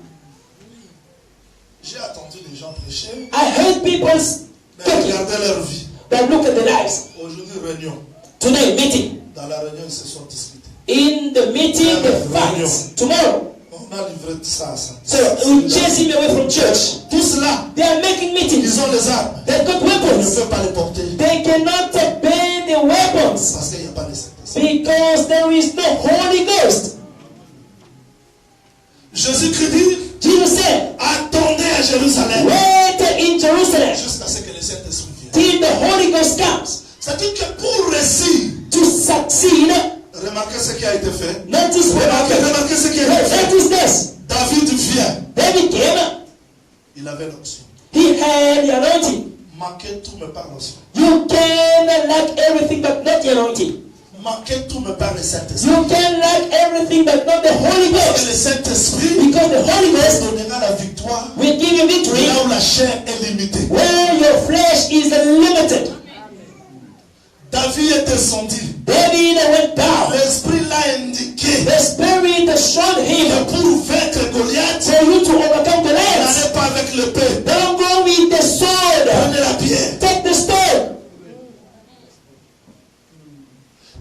j'ai entendu les gens prêcher, I heard people mais talking, regardez leur vie. but look at the lives. Aujourd'hui, réunion. Today, meeting. Dans la réunion, ils se sont discutés. In the meeting, the fight. Tomorrow. On a livré ça à ça. So, we chase him away from church. Tout cela, They are making meetings. ils ont les armes. They've got Ils ne weapons. peuvent pas les porter. They cannot bear the weapons Parce qu'il n'y a pas de Saint-Esprit. because there is no Holy Ghost. Jésus-Christ dit, Jesus said, attendez à Jérusalem. wait in Jerusalem Jusqu'à ce que le Saint-Esprit vienne. till the Holy Ghost comes. C'est-à-dire que pour réussir, To succeed, remarquez ce qui a été fait. notice what happened. Remarquez ce qui a été fait. Notice this. David vient. David came, Il avait l'option. he had the anointing. Manquer tout me par l'option. You can lack everything but not the anointing. Manquer tout me par le Saint-Esprit. You can lack everything but not the Holy Et Ghost. le Saint-Esprit Because the Holy Ghost donnera la victoire will give you victory là où la chair est limitée. where your flesh is limited. David est descendu. David went down. L'Esprit l'a indiqué The Spirit showed que him pour vaincre Goliath, for you to overcome the lions. n'allez pas avec l'épée. Don't go with the sword. Prenez la pierre. Take the stone.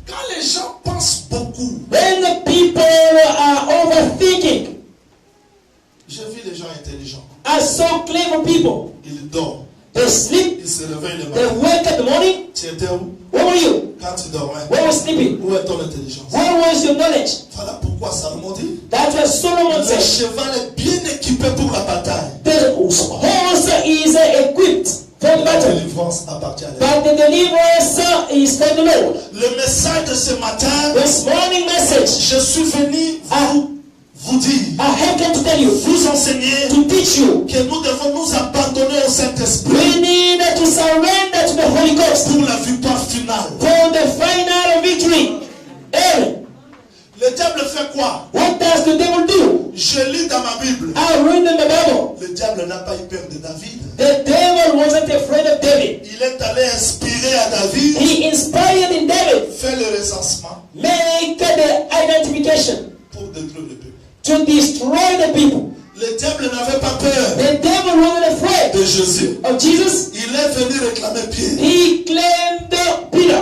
Quand les gens pensent beaucoup, When the people are overthinking, j'ai vu les gens intelligents. I saw clever people. Ils dorment. They sleep, Ils se réveillent le they matin. wake up in the morning. Tu étais où? Where were you? Quand tu dormais. Where was sleeping? Où est ton intelligence? Where was your knowledge? Voilà pourquoi Salomon dit, That's what Solomon le said. cheval est bien équipé pour la bataille. The horse is equipped for the La battle, délivrance appartient à lui. but the deliverance is for the Lord. Le message de ce matin, This morning message, je suis venu vous dire, I have come to tell you, vous enseigner to teach you, que nous devons nous abandonner au Saint-Esprit we need to surrender to the Holy Ghost pour la victoire finale. for the final victory. Amen. Le diable fait quoi? What does the devil do? Je lis dans ma Bible. I read in the Bible. Le diable n'a pas eu peur de David. The devil wasn't afraid of David. Il est allé inspirer à David. He inspired in David, Fait le recensement make the identification pour détruire le peuple. to destroy the people. Le diable n'avait pas peur The devil wasn't afraid de Jésus. of Jesus. Il est venu réclamer Pierre. He claimed Peter.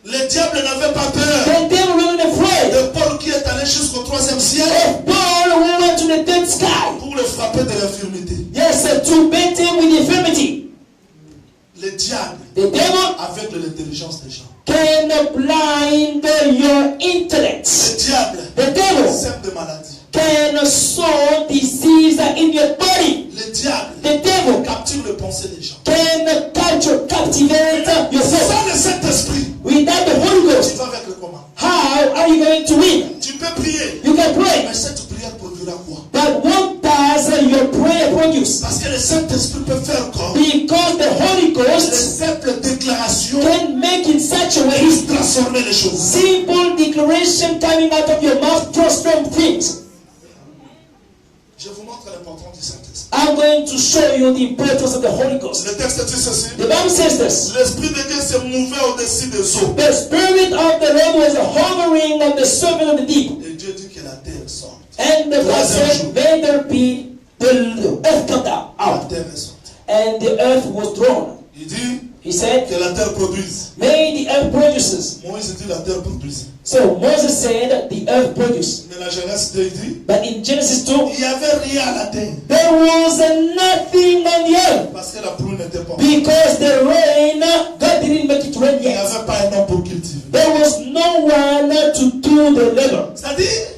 Le diable n'avait pas peur The devil wasn't afraid de Paul qui est allé jusqu'au 3e ciel of Paul who went to the third sky. pour le frapper de l'infirmité. Yes, to beat him with infirmity. Le diable, The devil avec de l'intelligence des gens. can blind your intellect. Le diable The devil sème des maladies. can sow disease in your body. Le diable The devil capture les pensées des gens. can captivate your soul. Sans le Saint-Esprit, Without the Holy tu Ghost, vas avec le comment? how are you going to win? Tu peux prier, You can pray, mais cette prière produira quoi? but what does your prayer produce? Parce que le Saint-Esprit peut faire quoi? Because the Holy Les Ghost simples déclarations can make in such a way puissent transformer les choses. simple declaration coming out of your mouth transform things. Je vous montre l'importance du Saint-Esprit. I'm going to show you the importance of the Holy Ghost. Le texte dit ceci. The Bible says this. L'Esprit de Dieu se mouvait au-dessus des eaux. The Spirit of the Lord was hovering on the surface of the deep. Et Dieu dit que la terre sorte. And the God Troisième said, jour. may there be the earth come down La out. terre est sortie. And the earth was drawn. Il dit He said, que la terre produise. may the earth produces. Moïse dit la terre produise. So Moses said the earth produced. Mais la Genèse 2 il dit, But in Genesis 2, il n'y avait rien à la terre. there was nothing on the earth. Parce que la pluie n'était pas. Because the rain, God didn't make it rain Il n'y yet. avait pas un homme pour cultiver. There was no one to do the labor. C'est-à-dire,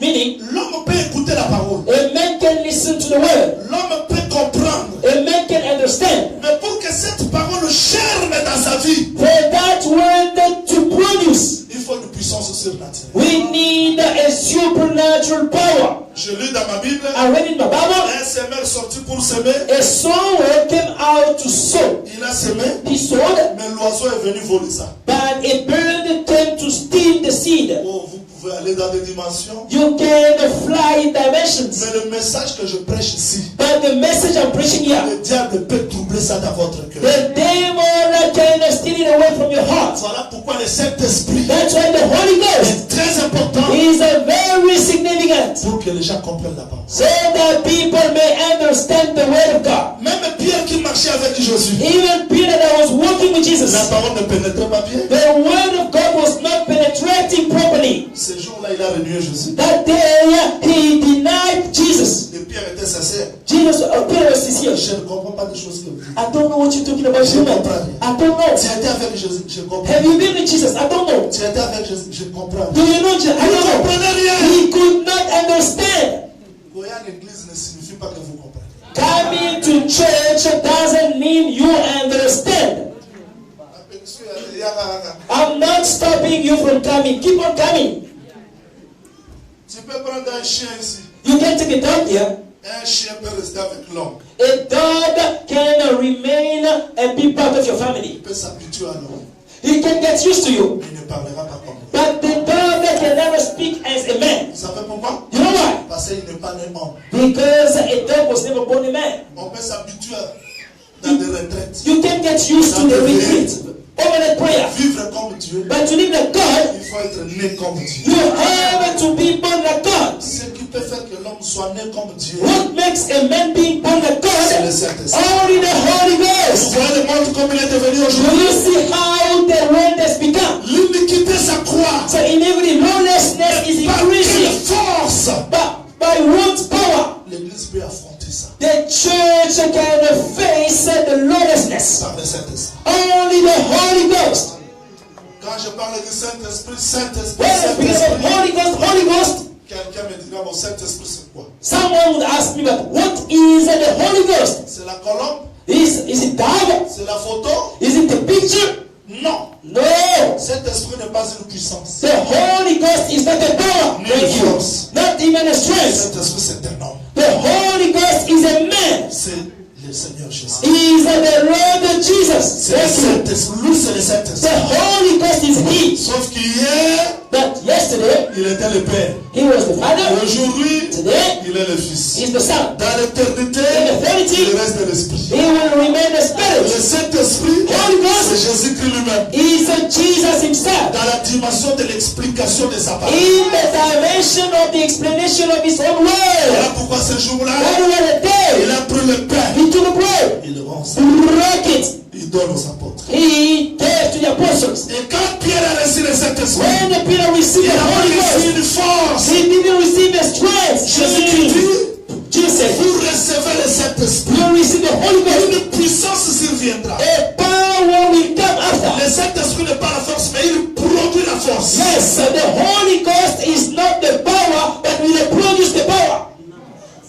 Meaning, l'homme peut écouter la parole. a man can listen to the word. L'homme peut comprendre. A man can understand. Mais pour que cette parole germe dans sa vie, For that word to produce, il faut une puissance surnaturelle. we need a supernatural power. Je lis dans ma Bible, I read in my Bible, un semeur sorti pour semer. a sower came out to sow. Il a semé, He sowed, mais l'oiseau est venu voler ça. but a bird came to steal the seed. Oh, vous pouvez aller dans des dimensions. You can fly in dimensions. Mais le message que je prêche ici, But the message I'm preaching here, le diable peut troubler ça dans votre cœur. the demon can steal it away from your heart. Voilà pourquoi le Saint-Esprit That's why the Holy Ghost est très important is very significant. pour que les gens comprennent la parole. So that people may understand the word of God. Même Pierre qui marchait avec Jésus, Even Peter that was walking with Jesus, la parole ne pénétrait pas bien. the word of God was not penetrating properly. Ce jour-là, il a renié Jésus. That day he denied Jesus. Et Pierre était sincère. Peter was sincere. Je ne comprends pas des choses que vous dites. I don't know what you're talking about, human. I don't know. Tu étais avec Jésus, je comprends. Have you been with Jesus? I don't know. Tu étais avec Jésus, je comprends. Do you know Jesus? I Vous ne don't know. comprenez rien. He could not understand. Voyer à l'église ne signifie pas que vous comprenez. Coming to church doesn't mean you understand. I'm not stopping you from coming. Keep on coming. Tu peux prendre un chien ici. You can take a dog here. Un chien peut rester avec l'homme. A dog can remain and be part of your family. Il peut s'habituer à l'homme. He can get used to you. Il ne parlera pas comme vous. But the dog can never speak as a man. Vous savez pourquoi? You know why? Parce qu'il n'est pas né homme. Because a dog was never born a man. On peut s'habituer dans des retraites. You can get used to the retreat, overnight prayer. Vivre comme Dieu. But to live like God, Il faut être né comme Dieu. you have to be born like God. Ce qui peut faire que l'homme soit né comme Dieu, What makes a man being born like c'est le God? Saint-Esprit. Only the Holy Vous Ghost. voyez le monde comme il est devenu Do aujourd'hui. you see how the world has become? L'iniquité s'accroît. So in every lawlessness is Par quelle increasing. force By what power? l'Église peut affronter ça? The church can face the lawlessness. Par le Saint-Esprit. Only the Holy Ghost. Quand je parle du Saint-Esprit, Saint-Esprit, When I speak about Saint-Esprit, Holy Ghost, quelqu'un me dira, mon Saint-Esprit c'est quoi? someone would ask me, but what is the Holy Ghost? C'est la colombe? Is it dog? C'est la photo? Is it the picture? Non. No. Cet-esprit n'est pas une puissance. The Holy Ghost is not a power. Ni une force. Not even a strength. Cet-esprit c'est un homme. The Holy Ghost is a man. C'est le Seigneur Jésus. He is the Lord Jesus. C'est le Saint-Esprit. Lui c'est le Saint-Esprit. The Holy Ghost is He. Sauf qu'hier, But yesterday, il était le Père. He was the Father. Aujourd'hui, Today, il est le Fils. He is the Son. Dans l'éternité, In eternity, il reste de l'Esprit. He will remain the Le Spirit. Saint-Esprit, Holy Ghost, c'est Jésus-Christ lui-même. He is Jesus Himself. Dans la dimension de l'explication de sa parole. In the dimension of the explanation of His own word. Voilà pourquoi ce jour-là, That was the il day a pris le pain. He took the bread, Il le ronce. broke it, Il donne aux apôtres. He gave to the apostles. Et quand Pierre a reçu le Saint-Esprit, When Peter received il the a Holy reçu Ghost, une force. he didn't receive the strength. Jésus qui dit, Jesus said, vous recevez le Saint-Esprit. you receive the Holy Ghost. Une puissance surviendra. A power will come after. Le Saint-Esprit n'est pas la force, mais il produit la force. Yes, the Holy Ghost is not the power, but will produce the power.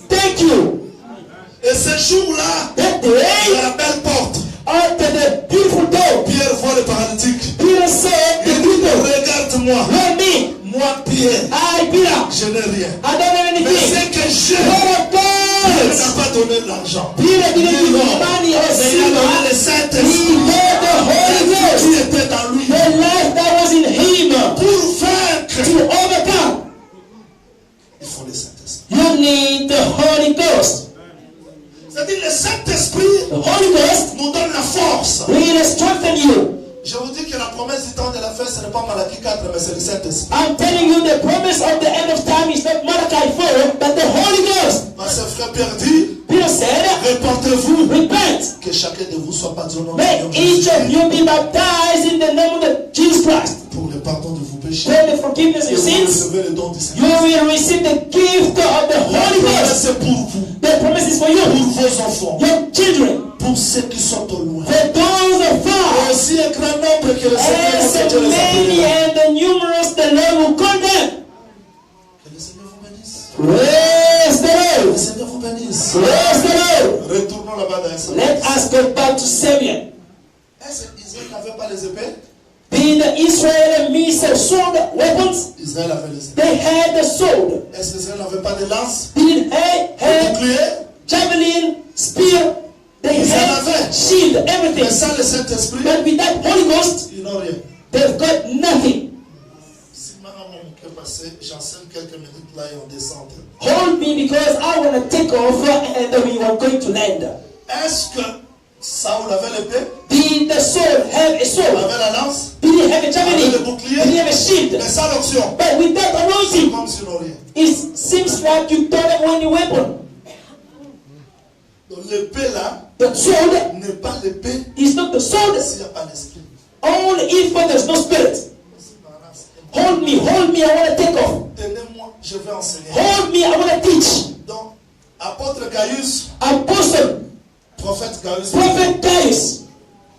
Thank you. Et ce jour-là, That à day, la belle porte, after the beautiful door, Pierre voit le paralytique. Peter said, Il dit, regarde-moi. look at me. Moi, Pierre, I, Peter, je n'ai rien. I don't have Mais anything. c'est que j'ai. What Pierre of n'a God? pas donné de l'argent. Peter didn't give money or Mais il a donné le silver. He Saint-Esprit. gave the Holy La vie qui Ghost, était dans lui. the life that was in him. Pour vaincre, To overcome, il faut le Saint-Esprit. you need the Holy Ghost. C'est-à-dire le Saint-Esprit The Holy Ghost nous donne la force will strengthen you Je vous dis que la promesse du temps de la fin, ce n'est pas Malachie 4, mais c'est le Saint-Esprit. I'm telling you, the promise of the end of time is not Malachi 4, but the Holy Ghost. Parce que frère Pierre dit, Peter said, répentez-vous, repent. que chacun de vous soit baptisé au nom de May each of you be baptized in the name of Jesus Christ. pour le pardon de vos péchés. For the forgiveness of Et your vous sins, recevez le don du you Seigneur. will receive the gift of the La Holy promesse Ghost. c'est pour vous, The promise is for you, pour vos enfants, your children, pour ceux qui sont au loin. for those Et afar, aussi un grand nombre que le Seigneur and votre Dieu so les many appellera. and the numerous the Lord will call them. Que le Seigneur vous bénisse. Praise the Que le Lord. Seigneur vous bénisse. Praise the Lord. Retournons là-bas dans Exode. Let us go back to Samuel. Est-ce qu'Israël n'avait pas les épées? Did Israel miss sword weapons? Israël avait les épées. They had the sword. Est-ce qu'Israël n'avait pas de lance? Did they De have bouclier? javelin, spear? They Ils en had avaient. shield, Mais everything. sans le Saint-Esprit, But with that Holy Ghost, ils n'ont rien. they've got nothing. Si maintenant mon cœur passé, j'enseigne quelques minutes là et on descend. Hold me because I want to take off and we are going to land. Est-ce que Saoul avait l'épée? Did the sword have a Il sword? avait la lance? Did he have a Il avait le javelin? bouclier? Did he have a shield? Mais sans l'option, But with that c'est anointing, comme s'ils n'ont rien. it seems like you don't have any weapon. Donc l'épée là The sword n'est pas l'épée is not the sword s'il n'y a pas l'esprit. only if there's no spirit. Hold me, I want to take off. Tenez-moi, je vais enseigner. Hold me, I want to teach. Donc, apôtre Gaius, Apostle, prophète Gaius, Prophet Gaius,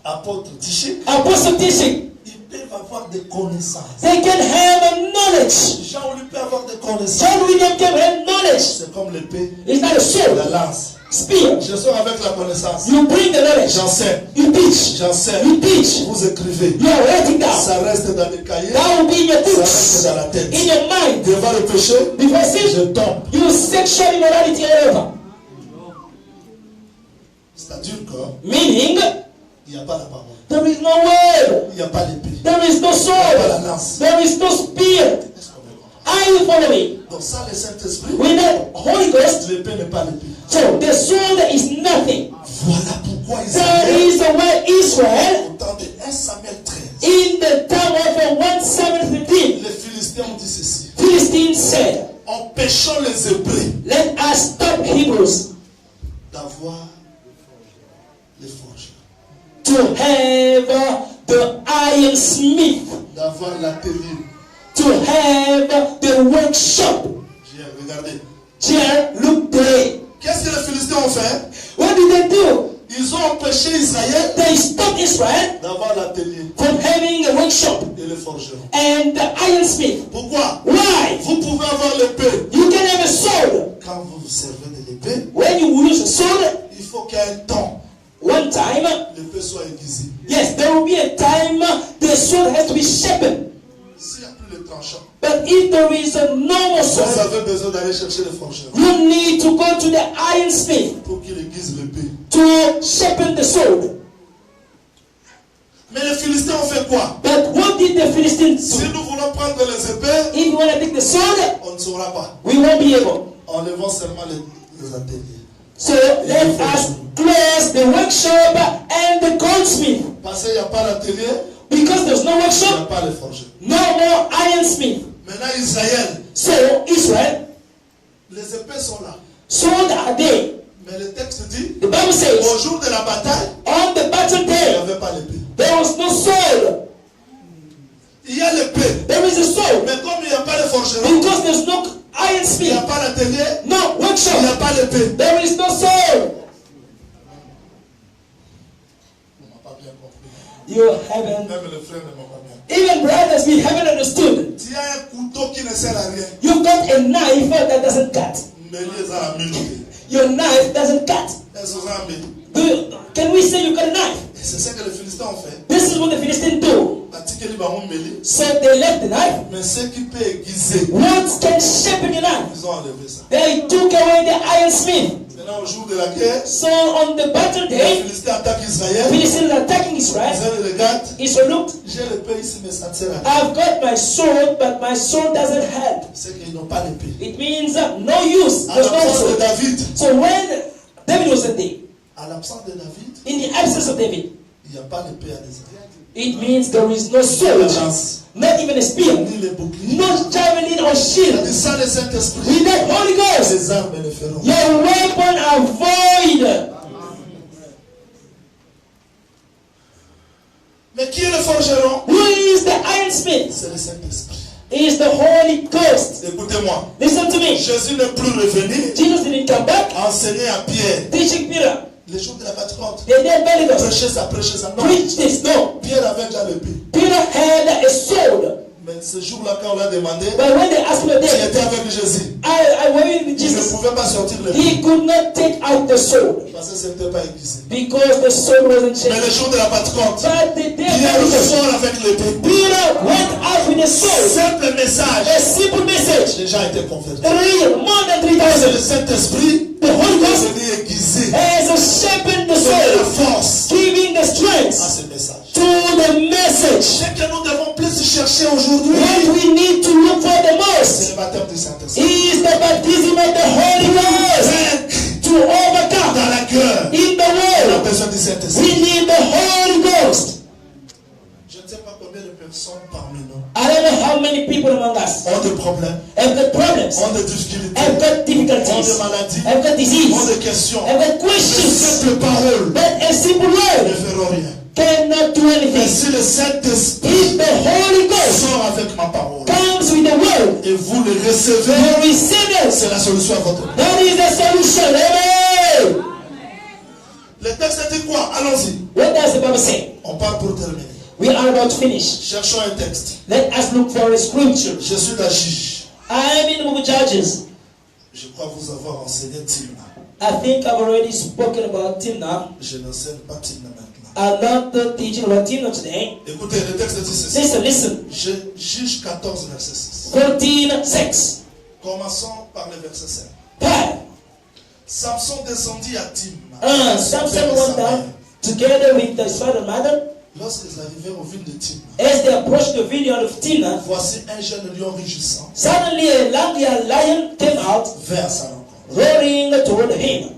apôtre Tichik, Apostle teaching. ils peuvent avoir des connaissances. They can have a knowledge. Jean lui peut avoir des connaissances. John William can have knowledge. C'est comme l'épée, It's not a sword, la lance. spear. Je sors avec la connaissance. You bring the knowledge. J'enseigne, You teach. j'enseigne. You teach. Vous écrivez. You are writing down. Ça reste dans les cahiers, That will be in your ça reste books, dans la tête. in your mind. Devant le péché, Before je sin, tombe. you sexual immorality all over. C'est-à-dire qu'il Meaning, n'y a pas la parole. there is no word. Il n'y a pas l'épée. There is no Il n'y a pas sword. la lance. There is no spear. Est-ce qu'on me comprend? Are you following? Donc ça, le Saint-Esprit, With that Holy Ghost, l'épée n'est pas l'épée. so the sword is nothing. Voilà pourquoi That Israël, is why Israel, au temps de 1 Samuel 13, in the time of 1 Samuel 13, les Philistins ont dit ceci. Philistines said, En péchant les Hébreux let us stop Hebrews d'avoir les forges, to have the ironsmith, d'avoir l'atelier. to have the workshop. J'ai regardé. Here, look there. Qu'est-ce que les Philistins ont fait? What did they do? Ils ont empêché Israël They stopped Israel d'avoir l'atelier from having a workshop et les forgerons. and the ironsmith. Pourquoi? Why? Vous pouvez avoir l'épée. You can have a sword. Quand vous vous servez de l'épée, When you use a sword, il faut qu'il y ait un temps. one time, L'épée soit aiguisée. yes, there will be a time the sword has to be sharpened. S'il n'y a plus de tranchant, But if there is a normal vous sword, avez besoin d'aller chercher les forgerons you need to go to the ironsmith pour qu'ils aiguisent l'épée. to sharpen the sword. Mais les Philistins ont fait quoi? But what did the Philistines Si do? nous voulons prendre les épées, If you want to take the sword, on ne saura pas. we won't be able. Enlevons seulement les ateliers. So let us close the workshop and the goldsmith. Parce qu'il n'y a pas l'atelier, Because there's no il n'y a workshop, pas les forgerons. no more ironsmith. Maintenant, Israël, So Israel, les épées sont là. sword are there. Mais le texte dit, The Bible says, au jour de la bataille, on the battle il n'y day, avait pas l'épée. there was no sword. Il y a l'épée. There is a sword. Mais comme il n'y a pas de forgeron, Because there's no il n'y ironsmith, a pas l'atelier, no il n'y a workshop, pas l'épée. there is no sword. On n'a pas bien compris. You haven't, Même les frères ne m'ont pas bien. even brothers, we haven't understood. Tu as un couteau qui ne sert à rien. You've got a knife that doesn't cut. Mais les a amenés. Your knife doesn't cut. Elles sont amenées. Can we say you got a knife? Et c'est ça que les Philistins ont fait. This is what the Philistines do. Atikeli baron mêlé. So they left the knife. Mais ceux qui peuvent aiguiser, What can sharpen your knife? ils ont enlevé ça. They took away the ironsmith. Maintenant, au jour de la guerre, So on the battle les day, Philistins attaquent Israël. Philistines are attacking Israel. Israël regarde. Israel looked, J'ai l'épée ici, mais ça ne sert à rien. I've got my sword, but my sword doesn't help. C'est qu'ils n'ont pas l'épée. It means no use. À There's no l'absence de sword. David, So when David wasn't there, à l'absence de David, in the absence of David, Il n'y a pas l'épée à des armes. It means there is no Ni la sword, lance, not even a spear, ni les boucliers. no javelin or Il a shield. dit ça, le Saint-Esprit. Without Holy Ghost, Les armes le feront. your weapon are void. Mais qui est le forgeron? Who is the ironsmith? C'est le Saint-Esprit. He is the Holy Ghost. Écoutez-moi. Listen to me. Jésus n'est plus revenu Jesus didn't come back enseigner à Pierre. teaching Peter. Les jours de la Pentecôte. They did Pentecost. Prêchez ça, prêchez ça. Non. Preach this. No. Pierre avait déjà l'épée. Peter had a sword. Mais ce jour-là, quand on l'a demandé, But when they asked him il that, était avec Jésus. I went with Il ne Jesus. pouvait pas sortir l'épée. He could not take out the sword Parce que ce n'était pas aiguisé. because the sword wasn't Mais le changed. jour de la Pentecôte, But the day of Pierre Pentecost, sort avec l'épée. Peter went out with a sword. Simple message. A simple message. Les gens étaient convertis. More than C'est le 3,000. Saint-Esprit The Holy qui est Ghost venu aiguiser, has sharpened the donner la sword, force giving the à strength ce message. to the message. Ce que nous devons plus chercher aujourd'hui, What we need to look for the c'est most le baptême du Saint-Esprit. is the baptism of the Holy Ghost to overcome Dans la gueule, in the on a world. besoin du Saint-Esprit. We need the Holy Ghost. Je ne sais pas combien de personnes parmi nous I don't know how many people among us ont des problèmes, have got problems, ont des difficultés, have got ont des difficulties, maladies, have got ont disease, des questions. have got Les questions, simples paroles but a simple ne word feront rien. cannot do Mais anything. si le Saint-Esprit If the Holy Ghost sort avec ma parole comes with the word, et vous le recevez, you receive it. c'est la solution à votre problème. That is the solution. Amen. Le texte dit quoi? Allons-y. What does the Bible say? On part pour terminer. We are about to finish. Cherchons un texte. Let us look for a scripture. Je suis la juge. I am in the book of Judges. Je crois vous avoir enseigné Timna. I think I've already spoken about Timnah. Je n'enseigne pas Timna maintenant. I'm not teaching about Timnah today. Écoutez, le texte dit ceci. Listen. Juge 14, verset 6. 14:6. Commençons par le verset 5. 5. Samson descendit à Timna. Samson went down together with his father and mother. Lorsqu'ils arrivèrent aux villes de Timna, As they approached the vineyard of Timnah, voici un jeune lion rugissant suddenly a young lion came out, vers sa rencontre. roaring toward him.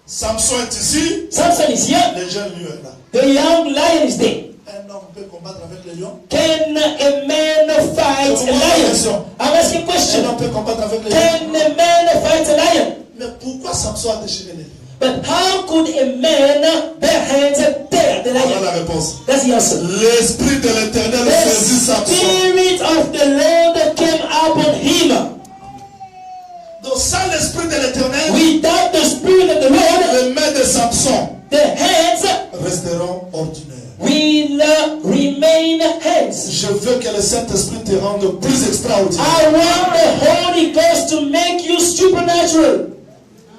Samson est ici, Samson is here. le jeune lion est là. The young lion is there. Un homme peut combattre avec le lion. Can a man fight a lion? I'm asking a Un question. homme peut combattre avec le lion. Can a man fight a lion? Mais pourquoi Samson a déchiré les lions? But how could a man bare hands tear the Voilà lion? la réponse. That's the answer. L'esprit de l'Éternel The saisit Samson. spirit of the Lord came upon him. Donc sans l'esprit de l'Éternel, Without the spirit of the Lord, les mains de Samson the hands resteront ordinaires. will remain hands. Je veux que le Saint-Esprit te rende plus extraordinaire. I want the Holy Ghost to make you supernatural.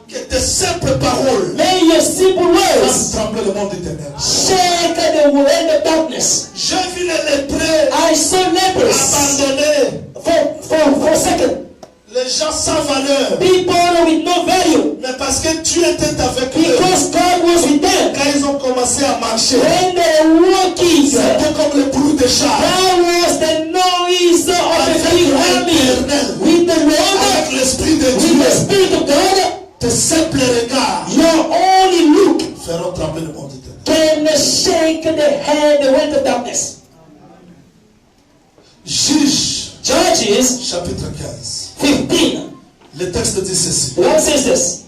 Que tes simples paroles May your simple words fassent trembler le monde éternel. shake the world of darkness. J'ai vu les lépreux I saw lepers abandonnés, for a second. les gens sans valeur. People with no value. Mais parce que tu étais avec eux, Because God was with them. quand ils ont commencé à marcher, When they were walking, c'était comme le bruit des chars. that was the noise of a big army. With the Lord, Avec l'Esprit de with the Dieu, Spirit of God, tes simples regards your only look feront trembler le monde éternel. can shake the world of darkness. Juge, Judges chapitre 15. 15. Le texte dit ceci. The Bible says this.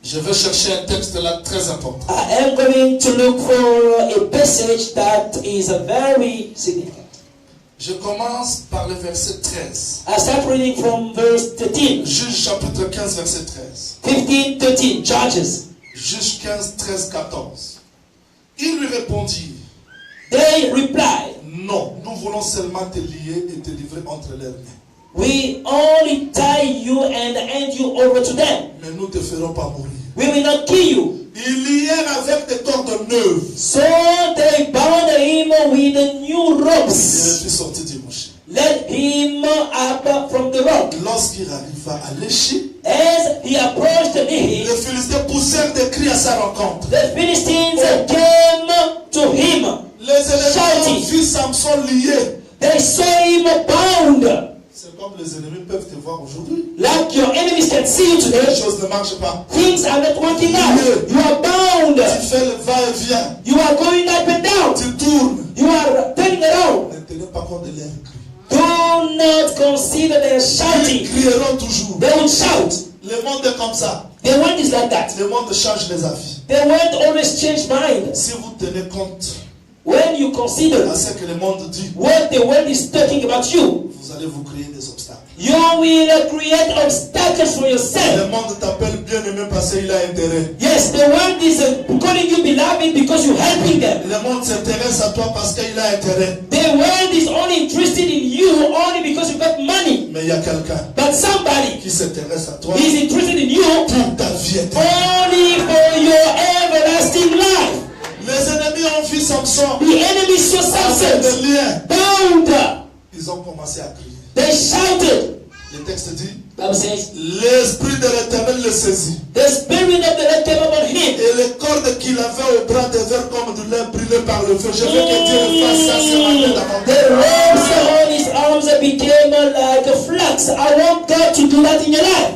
Je vais chercher un texte là très important. I am going to look for a passage that is very significant. Je commence par le verset 13. I start reading from verse 13. Juge chapitre 15, verset 13. 15:13. Judges. Juge 15, 13, 14. Il lui répondit, They replied, non, nous voulons seulement te lier et te livrer entre leurs mains. we only tie you and hand you over to them. Mais nous ne te ferons pas mourir. We will not kill you. Ils lièrent avec des cordes neuves. So they bound him with new Et ropes. je suis sorti du rocher. Led him up from the rock. Lorsqu'il arriva à l'échi, As he approached the hill, les Philistins poussèrent des cris à sa rencontre. the Philistines came to him. Les éléphants Shouting. virent Samson lié. They saw him bound. C'est comme les ennemis peuvent te voir aujourd'hui. Like your enemies can see you Les today, choses ne marchent pas. things are not working out. You are bound. Tu fais le va-et-vient. You are going up and down. Tu tournes. You are turning around. Ne tenez pas compte de leur cri. Do not consider their Ils shouting. crieront toujours. They will shout. Le monde est comme ça. The world is like that. Le monde change les avis. The world always change mind. Si vous tenez compte When you consider à ce que le monde dit, what the world is talking about you, vous allez vous créer des obstacles. you will create obstacles for Le yourself. monde t'appelle bien-aimé parce qu'il a intérêt. Yes, the world is calling you beloved because you're helping them. Le monde s'intéresse à toi parce qu'il a intérêt. The world is only interested in you only because you got money. Mais il y a quelqu'un But somebody qui s'intéresse à toi is interested in you pour ta vie éternelle. only for your everlasting life. Les ennemis ont vu Samson The enemy saw avec Samson des liens. bound. Ils ont commencé à crier. They shouted. Le texte dit, Bible says, l'esprit de l'Éternel le saisit. the spirit of the Lord came upon him. Et les cordes qu'il avait au bras devinrent comme de lait brûlé par le feu. Je veux que Dieu fasse ça ce matin dans mon The cœur. ropes on his arms became like a flax. I want God to do that in your life.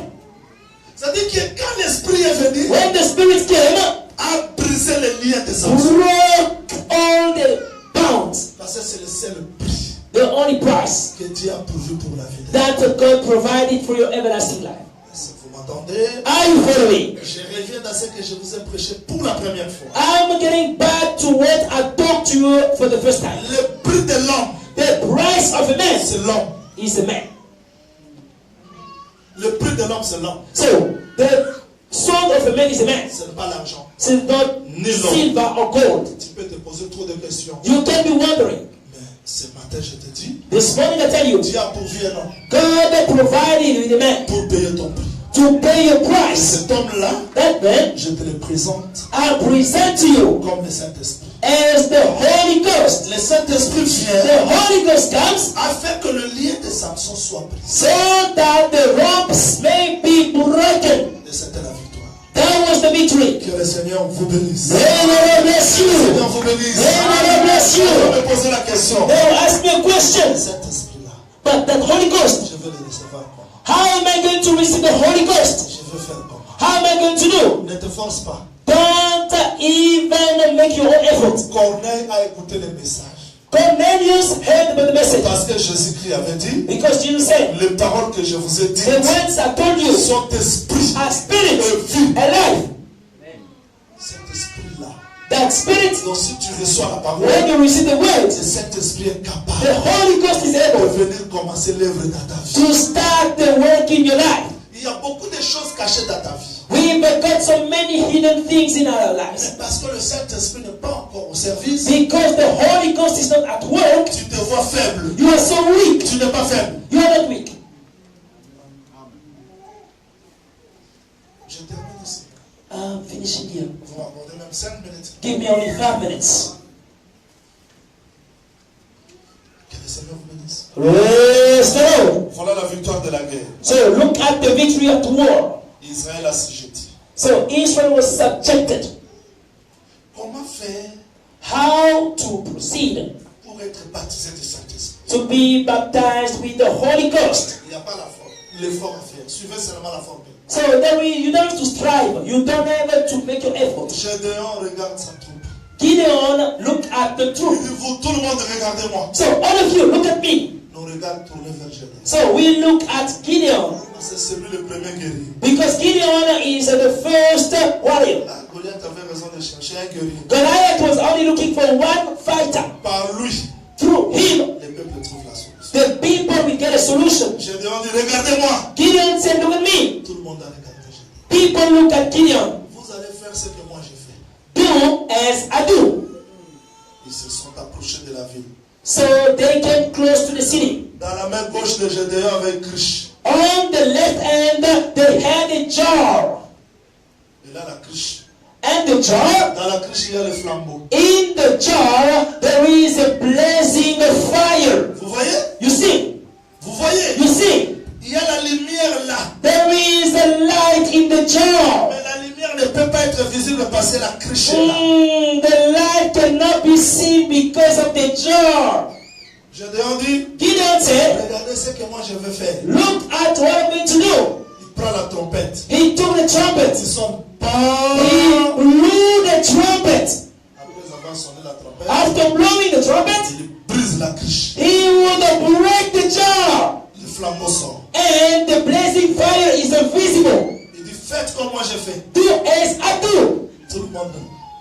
C'est-à-dire que quand l'esprit est venu, When the spirit came, a brisé les liens de Samson. broke all the bounds. Parce que c'est le seul prix The only price que Dieu a pourvu pour la vie. that God provided for your everlasting life. Si vous m'entendez, Are you following? je reviens dans ce que je vous ai prêché pour la première fois. I'm getting back to what I talked to you for the first time. Le prix de l'homme, The price of a man c'est l'homme. is a man. Le prix de l'homme, c'est l'homme. So, the soul of a man is a man. Ce n'est pas l'argent. It's not Ni l'or. silver or gold. Tu peux te poser trop de questions. You can be wondering. Mais ce matin, je te dis, This morning I tell you, Dieu a pourvu un homme God provided with a man pour payer ton prix. to pay your price. Cet homme-là, That man, je te le présente I present to you comme le Saint-Esprit. as the Holy Ghost. Le Saint-Esprit The vient Holy Ghost comes afin que le lien de Samson soit brisé. so that the ropes may be broken. Et c'était la victoire. That was the victory. Que le Seigneur vous bénisse. May the Lord bless Que le you. Seigneur vous bénisse. May the Lord bless Je you. vais me poser la question. They will ask me a question, Cet esprit-là, but that Holy Ghost, je veux le recevoir comment? how am I going to receive the Holy Ghost? Je veux faire comment? How am I going to do? Ne te force pas. Don't even make your own effort. Corneille a écouté le message. Cornelius heard about the message Parce que Jésus-Christ avait dit, because Jesus said, les paroles que je vous ai dites the words I told you sont esprit are spirit et vie. and life. Cet esprit-là. That spirit, Donc si tu reçois la parole, when you receive the word, cet esprit est the capable Holy Ghost is de able venir commencer l'œuvre dans ta vie. to start the work in your life. Il y a beaucoup de choses cachées dans ta vie. We've got so many hidden things in our lives. Mais parce que le Saint-Esprit n'est pas encore au service, Because the Holy Ghost is not at work, tu te vois faible. you are so weak. Tu n'es pas faible. You are not weak. Je termine ici. I'm finishing here. Vous m'accordez même 5 minutes. Give me only 5 minutes. Que le Seigneur vous bénisse. Praise the Lord. Voilà la victoire de la guerre. So look at the victory at war. Israël assujetti. So Israel was subjected. Comment faire How to proceed pour être baptisé du Saint-Esprit? to be baptized with the Holy Ghost. Il n'y a pas l'effort à faire. Suivez seulement la formule. So you don't have to strive. You don't have to make your effort. Gédéon regarde sa troupe. Gideon, look at the Il truth. dit, vous, tout le monde, regardez-moi. So all of you, look at me. Nos regards tournés vers Gédéon. So we look at Gideon C'est lui le premier guerrier. because Gideon is the first warrior. Ah, Goliath avait raison de chercher un guerrier. Goliath was only looking for one fighter. Par lui, Through him, les peuples trouvent la solution. the people will get a solution. Gédéon dit, regardez-moi. Gideon said, look at me. Tout le monde a regardé Gédéon. People look at Gideon. Vous allez faire ce que moi j'ai fait. Do as I do. Ils se sont approchés de la ville. So they came close to the city. Dans la main gauche de Gédéon avait une cruche. On the left hand, they had a jar. Et là, la cruche. And the jar, Dans la cruche, il y a le flambeau. in the jar, there is a blazing fire. Vous voyez? You see? Vous voyez? You see? Il y a la lumière là. There is a light in the jar. Mais la lumière ne peut pas être visible parce que la cruche est là. The light cannot be seen because of the jar. Gédéon dit, Gideon said, regardez ce que moi je vais faire. look at what I'm going to do. Il prend la trompette. He took the trumpet. Ils sont He pas. blew the trumpet. Après avoir sonné la trompette, After blowing the trumpet, il brise la cruche. he would break the jar. Le flambeau sort. And the blazing fire is invisible. Il dit, faites comme moi j'ai fait. Do as I do. Tout le monde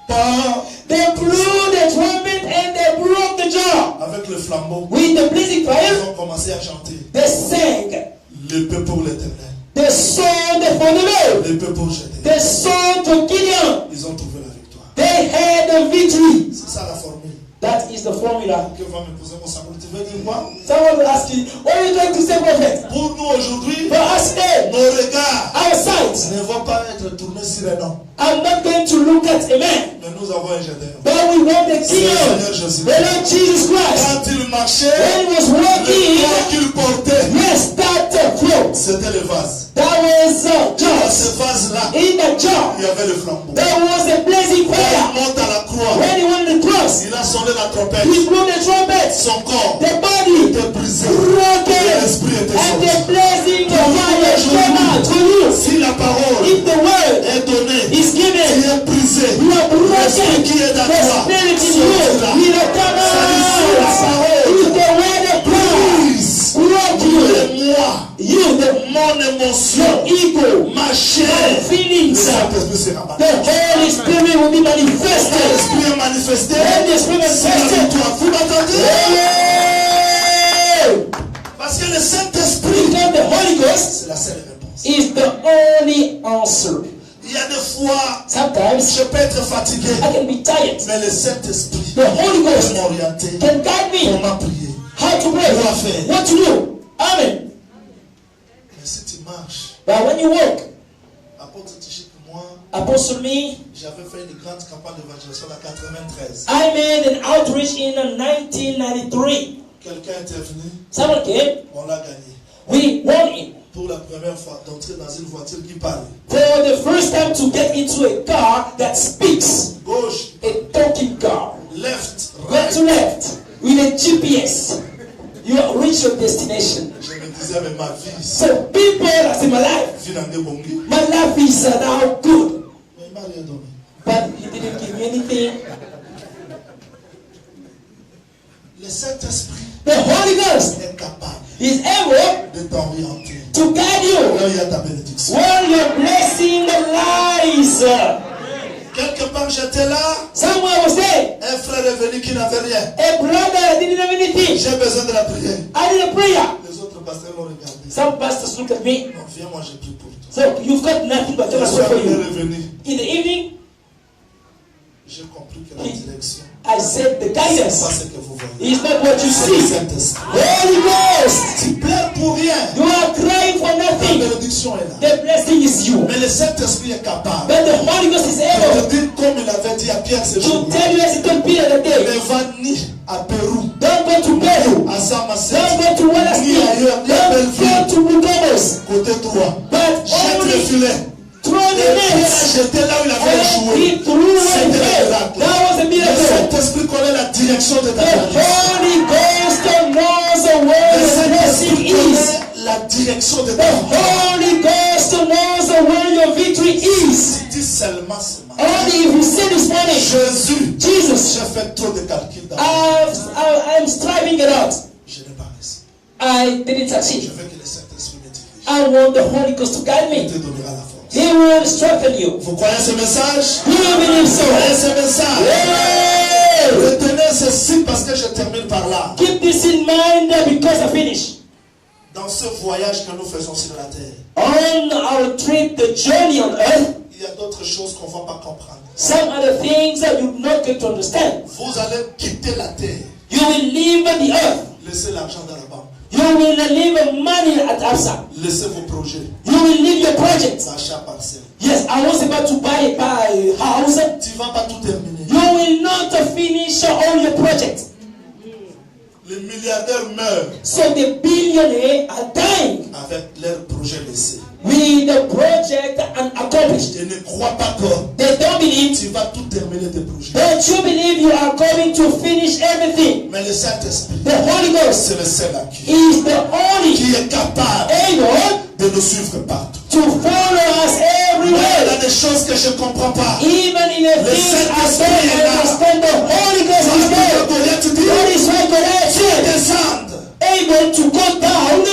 pas They blew the trumpet and they broke the jar. avec le flambeau. With the blazing Ils fire, ont commencé à chanter. they sang L'épée pour l'éternel. the song for the Lord. L'épée pour Gédéon. The song to Gideon. Ils ont trouvé la victoire. They had the victory. C'est ça la formule. That is the formula. Que va me poser mon salut. Tu veux dire quoi? Someone will ask you, what are you trying to say, prophet? Pour nous aujourd'hui, For us today, nos regards our sight, ne vont pas être tournés sur un homme. I'm not going to look at a man, Mais nous avons un Gédéon. but we want the C'est le Gideon, Seigneur Jésus. the Lord Jesus Christ. Quand il marchait, When he was le walking, poids qu'il portait, yes, that cloth, c'était le vase. that was Dans jars. ce vase-là, In the jar, il y avait le flambeau. there was a blazing Quand fire. il monte à la croix, When he went to the cross, il a sonné la trompette. he blew the trumpet, Son corps the body était brisé. broken, L'esprit était and the sorti. blazing fire came out to you. Si la parole If the word est donnée, is tu given, es brisé. you are broken. L'esprit qui est dans The toi spirit in sortira. you will come Salissez la out. parole. If the word of God Brise. broke you, Et moi, you, the mon émotion, ego, ma chair, your le feelings, Saint-Esprit sera battu. the Holy Spirit will be manifested. L'Esprit est manifesté. When the Spirit C'est la manifested, victoire. Vous m'entendez? hey! Parce que le Saint-Esprit, Because the Holy Ghost c'est la seule réponse. is the only answer. Il y a des fois, Sometimes je peux être fatigué, I can be tired. mais le Saint-Esprit The Holy peut Ghost m'orienter. can guide me Comment prier? how to pray, Quoi faire? what to do. Amen. Mais si tu marches, But when you walk, apôtre Tichik, moi, Apostle me, j'avais fait une grande campagne d'évangélisation en 93. I made an outreach in 1993. Quelqu'un est venu, Someone came, on l'a gagné. we won him. Pour la première fois, d'entrer dans une voiture qui parle. For the first time to get into a car that speaks, Gauche, a talking car. left, Go right. to left with a GPS. You reach your destination. Je me disais, mais ma vie, So people, I say my life, vie dans des bongues. my life is now good. Mais il m'a rien donné. But he didn't give me anything. Le Saint-Esprit The Holy Ghost est capable is able de t'orienter. to guide you Là, il y a ta bénédiction. where your blessing lies. Quelque part, j'étais là. Somewhere was there. Un frère est venu qui n'avait rien. A brother didn't have anything. J'ai besoin de la prière. I need a prayer. Les autres pasteurs l'ont regardé. Some pastors look at me. Non, viens, moi, je prie pour toi. So you've got nothing but Le just soir, pray for il est you. revenu. In the evening, J'ai compris que la direction, I said the c'est pas guidance ce que vous voyez. is not what you C'est le see. Saint-Esprit. Holy Ghost, Tu pleures pour rien. you are crying for La nothing. bénédiction est là. The blessing is you. Mais le Saint-Esprit est capable But the Holy Ghost is de able te dire, comme il avait dit à Pierre ce to jour, tell you as he told Peter that day, ne va ni à Pérou, don't go to Peru, à Samasset, don't go to Wallace, ni ailleurs, ni à don't Belleville, go to Bugamos, côté 3. but Jette le only filet. throw Et the Pierre net. a jeté là où il avait And échoué. he threw one C'était le net. miracle. That was a Le miracle. Saint-Esprit connaît la direction de ta The bénédiction. Holy Ghost knows where Le the blessing Saint-Esprit is. connaît la direction de The ta vie. Holy Ghost knows where your victory is. Dis seulement ce matin, Only if you say this morning, Jésus, Jesus, j'ai fait trop de calculs dans ma vie. I'm striving it out. Je n'ai pas réussi. I didn't Je succeed. veux que le Saint-Esprit me dirige. I want the Holy Ghost to guide Il me. te donnera la force. He will strengthen you. Vous croyez ce message? Do you believe so? Vous croyez ce message? Yeah! Retenez ceci parce que je termine par là. Keep this in mind because I finish. Dans ce voyage que nous faisons sur la terre, On our trip, the journey on earth, il y a d'autres choses qu'on ne va pas comprendre. some other things that you're not going to understand. Vous allez quitter la terre, You will leave the earth. laisser l'argent dans la banque, You will leave money at ABSA. laisser vos projets, You will leave your projects. achat parcelle. Yes, I was about to buy a house. Tu ne vas pas tout terminer. You will not finish all your projects. Les milliardaires meurent So the billionaires are dying avec leur projet laissé. with the project unaccomplished. Et ne crois pas que They don't believe. tu vas tout terminer tes projets. Don't you believe you are going to finish everything? Mais le Saint-Esprit, The Holy Ghost c'est le seul à qui is the only est capable able de nous suivre partout. to follow us Mais il y everywhere. a des choses que je ne comprends pas. Even in the Le things I Saint-Esprit est don't là. understand, the Holy Ghost is there. Goliath dit, That is why Goliath said, descende. able to go down.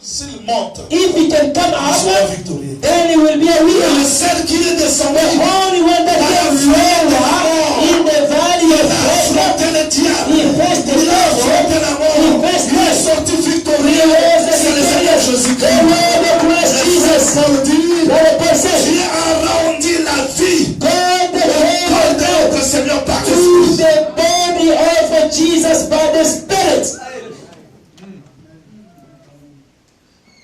S'il monte, If he can come il sera up, victorieux. then he will be a Et le winner. seul qui est descendu, The only one that can lower in the valley il of a death, affronté le diable. he faced the Il a affronté la devil, he mort. faced Il est death. sorti He victorieux. was a C'est le Seigneur victorious. The Jésus-Christ. Lord of Christ Jesus. Paul dit, That the person, Dieu a rendu la vie God the corps de Lord notre Seigneur par to l'Esprit. the body of Jesus by the Spirit.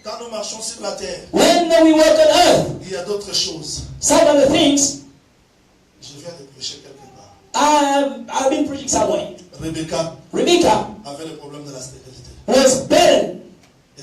Quand nous marchons sur la terre, When we walk on earth, il y a d'autres choses. some of the things Je viens de prêcher quelque part. I've been preaching somewhere. Rebecca Rebecca avait le problème de la stérilité. was barren.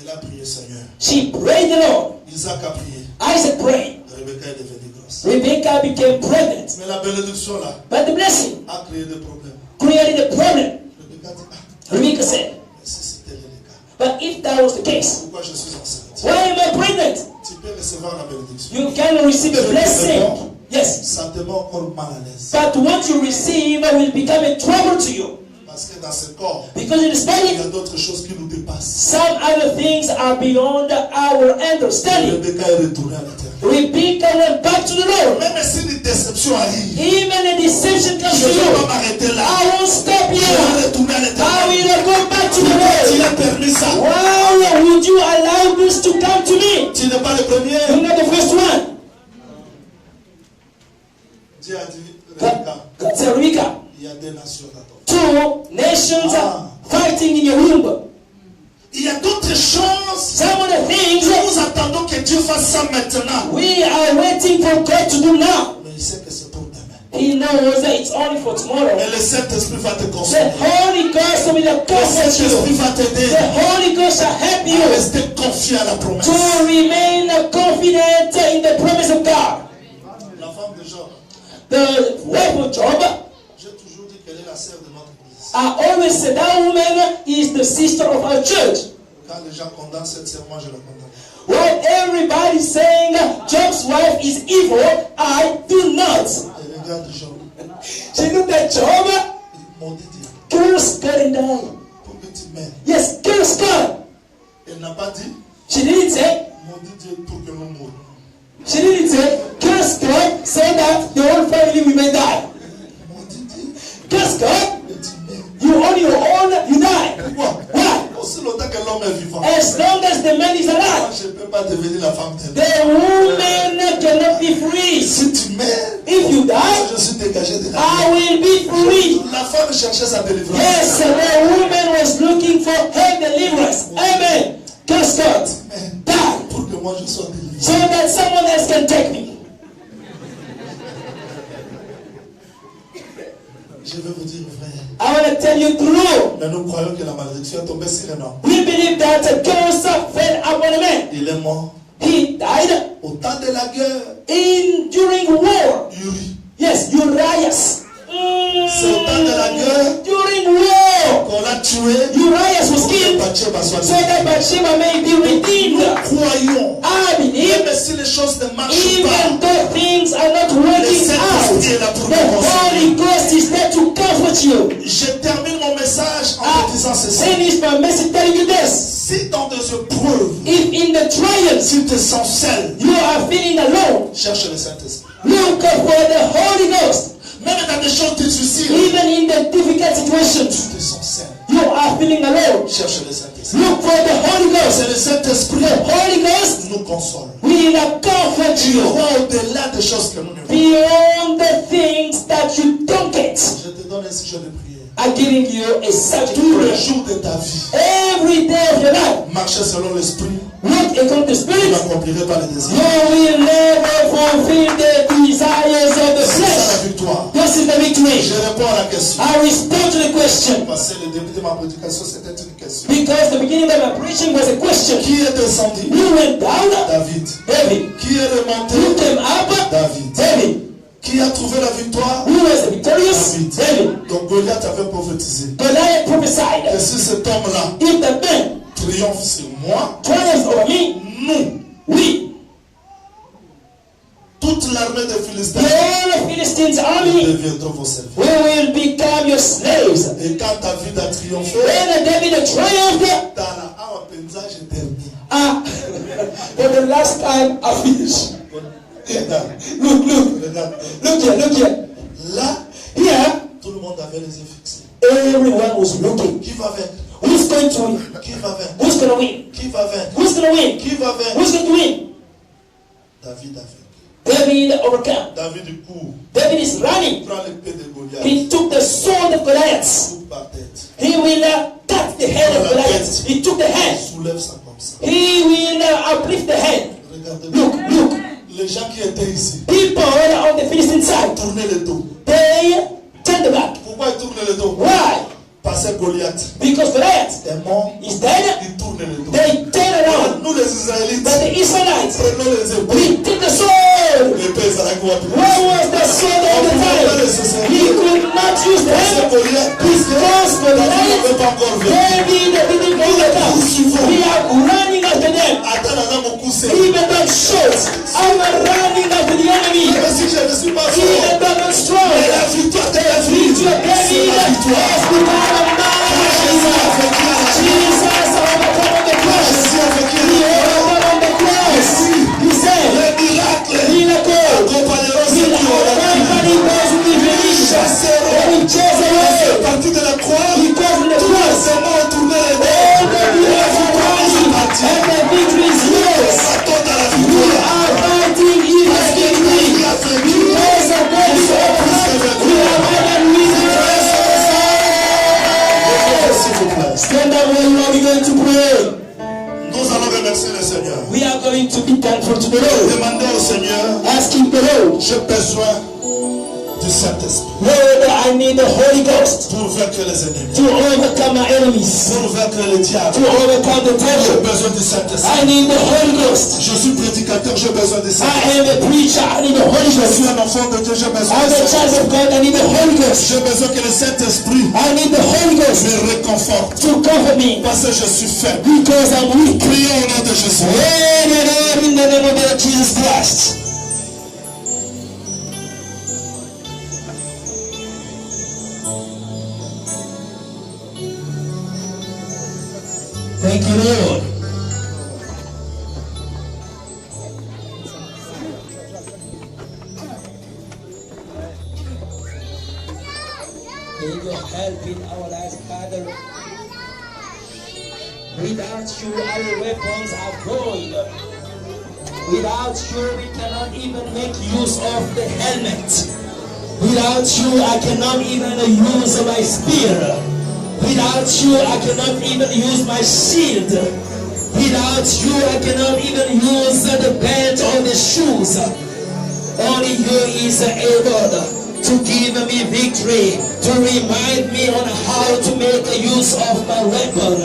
Elle a prié Seigneur. She prayed the Lord. Isaac a prié. Isaac prayed. Rebecca est devenue grosse. Rebecca became pregnant. Mais la bénédiction là But the blessing a créé des problèmes. created a problem. Rebecca dit, Rebecca said, mais si c'était le cas, but if that was the case, pourquoi je suis enceinte? why am I pregnant? Tu peux recevoir la bénédiction. You can receive a blessing. Yes. Ça te met encore mal à l'aise. But what you receive will become a trouble to you. Parce que dans ce corps, Because in the il y spirit, a d'autres choses qui nous dépassent. some other things are beyond our understanding. Rebecca est retournée à la terre. Rebecca went back to the Lord. Même si une déception arrive, Even a deception comes je to ne vais pas you. m'arrêter là. I won't stop Je vais here. retourner à I l'éternel. will go back to the Tu Lord. as permis ça. Why would you allow this to come to me? Tu n'es pas le premier. You're not the first one. Dieu a dit, Rebecca, God said, Rebecca, il y a deux nations dans ton. two nations are fighting in your womb. Il y a d'autres choses. Some of the things Nous attendons que Dieu fasse ça maintenant. we are waiting for God to do now. Mais il sait que c'est pour demain. He knows that it's only for tomorrow. Et le Saint-Esprit va te The consoler. Holy Ghost will Le comfort Saint-Esprit you. va t'aider The Holy Ghost shall help à you rester confié à la promesse. to remain confident in the promise of God. La femme de Job, The wife of Job, j'ai toujours dit qu'elle est la sœur de notre église. I always said that woman is the sister of our church. Quand les gens condamnent cette sœur, moi je la condamne. When everybody's saying Job's wife is evil, I do not. Et regarde Job. She looked at Job, Il maudit Dieu curse God and die. pour que tu meurs. Yes, curse God. Elle n'a pas dit She didn't say, maudit Dieu pour que nous mourons. she didn't say, curse God so that the whole family will may die. Maudit Dieu Curse God, et tu meurs. you on your own, you die. Pourquoi? Why? Aussi longtemps que l'homme est vivant. As long as the man is Moi, alive, je ne peux pas devenir la femme de the woman cannot be free. Si tu meurs, If you die, je suis dégagé de la I will be free. La femme cherchait sa délivrance. Yes, the woman was looking for her deliverance. Amen. Curse God. Mais Die. pour que moi je sois délivré. So that someone else can take me. Je vais vous dire vrai. I want to tell you true. Mais nous croyons que la malédiction est tombée sur un homme. We believe that a curse fell upon a man. Il est mort. He died Au temps de la guerre, during war. Uri. Yes, Urias. C'est au temps de la guerre During war. qu'on l'a tué. Urias was Pour que killed Bathsheba soit so that Bathsheba may be redeemed. Croyons. I believe Même si les choses ne marchent even pas, though things are not le working out, Saint-Esprit est là pour the nous Holy consoler. Ghost is there to comfort you. Je termine mon message en I te disant ceci. finish my message telling you this. Si dans des épreuves, If in the trials tu te sens seul, you are feeling alone, cherche le Saint-Esprit. look for the Holy Ghost. Même dans des choses difficiles, Even in the difficult situations, tu te sens seul. you are feeling alone. Cherche le Saint-Esprit. Look for the Holy Ghost. C'est le Saint-Esprit The Holy Ghost qui nous console. will comfort Tu you vois au-delà des choses que nous ne voyons. beyond the things that you don't get. Je te donne un sujet de prière. I'm giving you a subject Tous les prayer. jours de ta vie, Every day of your life, marcher selon l'Esprit, walk according to the tu Spirit. n'accomplirais pas les You désirs. will never fulfill the desires of the C'est ça flesh. la victoire. This is the victory. Je réponds à la question. I respond to the question. Passé le début de de ma prédication, c'était une question. Because the beginning of my preaching was a question. Qui est descendu? Who went down? David. David. Qui est remonté? Who came up? David. David. Qui a trouvé la victoire? Who was the victorious? David. David. Donc Goliath avait prophétisé Goliath que prophesied, si cet homme-là if the man triomphe sur moi, triumphs over me, nous, we, toute l'armée des Philistins, the Philistines nous army, deviendrons vos serviteurs. we will become your slaves. Et quand David a triomphé, When David triumphed, dans la awa penza, je termine. for the last time I finish. Regarde, regarde. Look here. Là, Here, tout le monde avait les yeux fixés. everyone was looking. Qui va vaincre? Who's going to win? Qui va vaincre? Who's going to win? Qui va vaincre? Who's going to win? Qui va vaincre? Who's going to win? David a vaincu. David overcame. David court, David is running. prend l'épée de Goliath, He took the sword of Goliath. coupe par tête, He will cut the head of Goliath. He took the head. soulève ça comme ça. He will uplift the head. Regardez, Look. les gens qui étaient ici, People on the Philistine side, tournaient le dos. they turned the back. Pourquoi ils tournent le dos? Why? Parce que Goliath Because Goliath est mort, is dead. ils tournent le dos. They turn around. Nous les Israélites, But the Israelites, prenons les épées. we took the sword. L'épée, ça la quoi? Where was the sword all the time? He could not use the Parce que hand. Goliath, Because David Goliath, n'avait pas encore vu. David didn't go the top. We are running after them. Attends, on a beaucoup c'est. Even though short, I'm running after the enemy. Même si je ne suis pas Even fort, though I'm strong, mais la victoire de la vie, victory of David c'est la has victoire. become mine. Jesus overcome the cross. Jésus a vaincu He la victoire. overcome the cross. He said, Les miracles miracle accompagneront ceux will qui auront accompany those who believe. They will chase away. fait partie de la croix. Because in the Tous cross, les morts ont tourné les all dos. the miracles are coming, and the victory is yours. Attends à la We victoire. are fighting in the victory. Because of God is overcome, we are more than winners. S'il vous plaît. Stand up when you are going to pray. Nous allons remercier le Seigneur. We are going to be thankful to the Lord. Demandez au Seigneur, Asking the Lord, j'ai besoin du Saint-Esprit Lord, I need the Holy Ghost pour vaincre les ennemis, to overcome my enemies, pour vaincre le diable. to overcome the J'ai devil. besoin du Saint-Esprit. I need the Holy Ghost. Je suis prédicateur, j'ai besoin du I Saint-Esprit. am a preacher. I need the Holy Je suis Ghost. un enfant de Dieu, j'ai besoin I'm du a child Saint-Esprit. of God. I need the Holy Ghost. J'ai besoin que le Saint-Esprit I need the Holy Ghost me réconforte to comfort me parce que je suis faible. because I'm weak. Prions au nom de Jésus. In the name of Jesus Christ. Thank you, Lord. Need your help in our lives, Father. Without you, our weapons are void. Without you, we cannot even make use of the helmet. Without you, I cannot even use my spear. Without you, I cannot even use my shield. Without you, I cannot even use the belt or the shoes. Only you is able to give me victory, to remind me on how to make use of my weapon.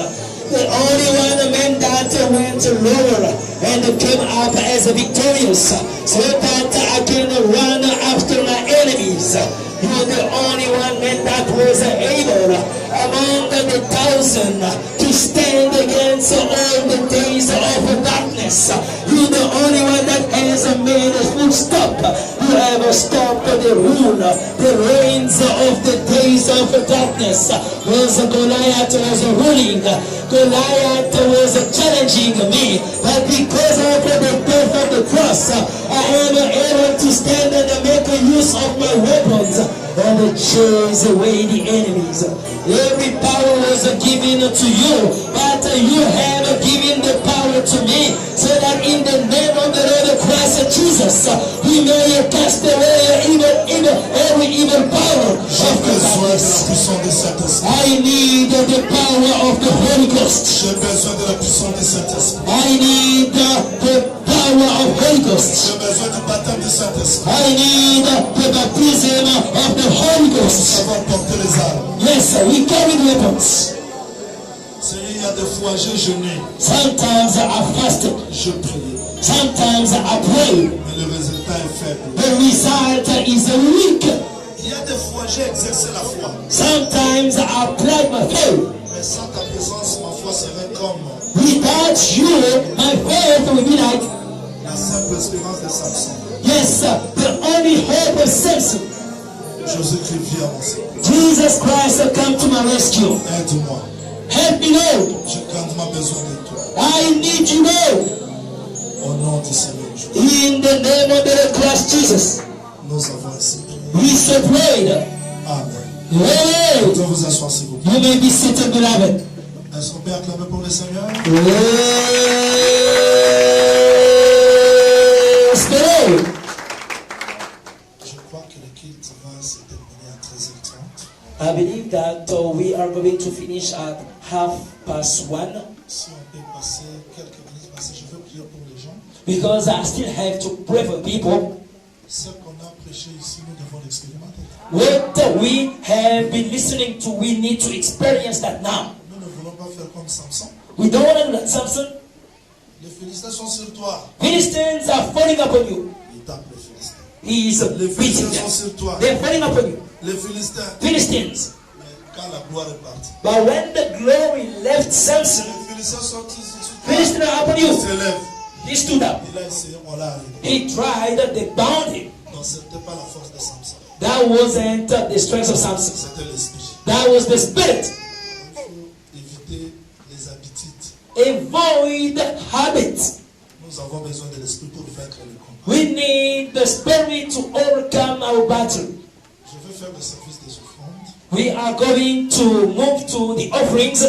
The only one man that went lower and came up as victorious, so that I can run after my enemies. You're the only one man that was able among the 1,000 to stand against all the days of darkness. You're the only one that has made a full stop. You have stopped the rule, the reigns of the days of darkness. Was Goliath was ruling. Goliath was challenging me, but because of the death of the cross, I am able to stand and make use of my weapons and chase away the enemies. Every power was given to you, but you have given the power to me, so that in the name of the Lord Christ Jesus, we may cast away every evil power J'ai of the besoin de la darkness. puissance du Saint-Esprit. I need the power of the Holy Ghost. J'ai besoin de la puissance du Saint-Esprit. I need the power of Holy Ghost. J'ai besoin du baptême du Saint-Esprit. I need the baptism of the Holy Pour Ghost. savoir porter les armes. Yes, we carry weapons. y a des fois, j'ai jeûné, Sometimes I fasted. je priais. Sometimes I pray. Mais le résultat est faible. The result is weak. Il y a des fois, j'ai exercé la foi. Sometimes I applied my faith. Mais sans ta présence, ma foi serait comme Without you, my faith will be like, la simple espérance de Samson. yes, the only hope of Samson. Jésus-Christ vient à mon secours. Jesus Christ will come to my rescue. Aide-moi. Help me, Lord. J'ai grandement besoin de toi. I need you, Lord. Au nom du Seigneur Jésus. In the name of the Lord Christ Jesus, Nous avons ainsi prié. we so prayed. Amen. Hey, Vous pouvez vous asseoir s'il vous plaît. you may be seated, beloved. Est-ce qu'on peut acclamer pour le Seigneur? Praise the Lord. Je crois que le culte va se terminer à 13h30. I believe that we are going to finish at 1:30. Si on peut passer quelques minutes, parce que je veux prier pour les gens. Because I still have to pray for people. Ce qu'on a prêché ici, nous devons l'expérimenter. What we have been listening to, we need to experience that now. Nous ne voulons pas faire comme Samson. We don't want to do that, Samson. Les Philistins sont sur toi. Philistines are falling upon you. Ils tapent les Philistins. He is Les beating Philistins sont them. sur toi. They're falling upon you. Les Philistins. Philistines. Mais quand la gloire est partie, But when the glory left Samson, les Philistins sont ici sur toi. Philistines are upon Il you. se lève. He stood up. Il a essayé, on l'a arrêté. He tried, they bound him. Non, ce n'était pas la force de Samson. That wasn't the strength of Samson. C'était l'esprit. That was the spirit. Il faut éviter les habitudes. Avoid habits. Nous avons besoin de l'esprit pour vaincre le combat. We need the spirit to overcome our battle. Je veux faire le service des offrandes. We are going to move to the offerings.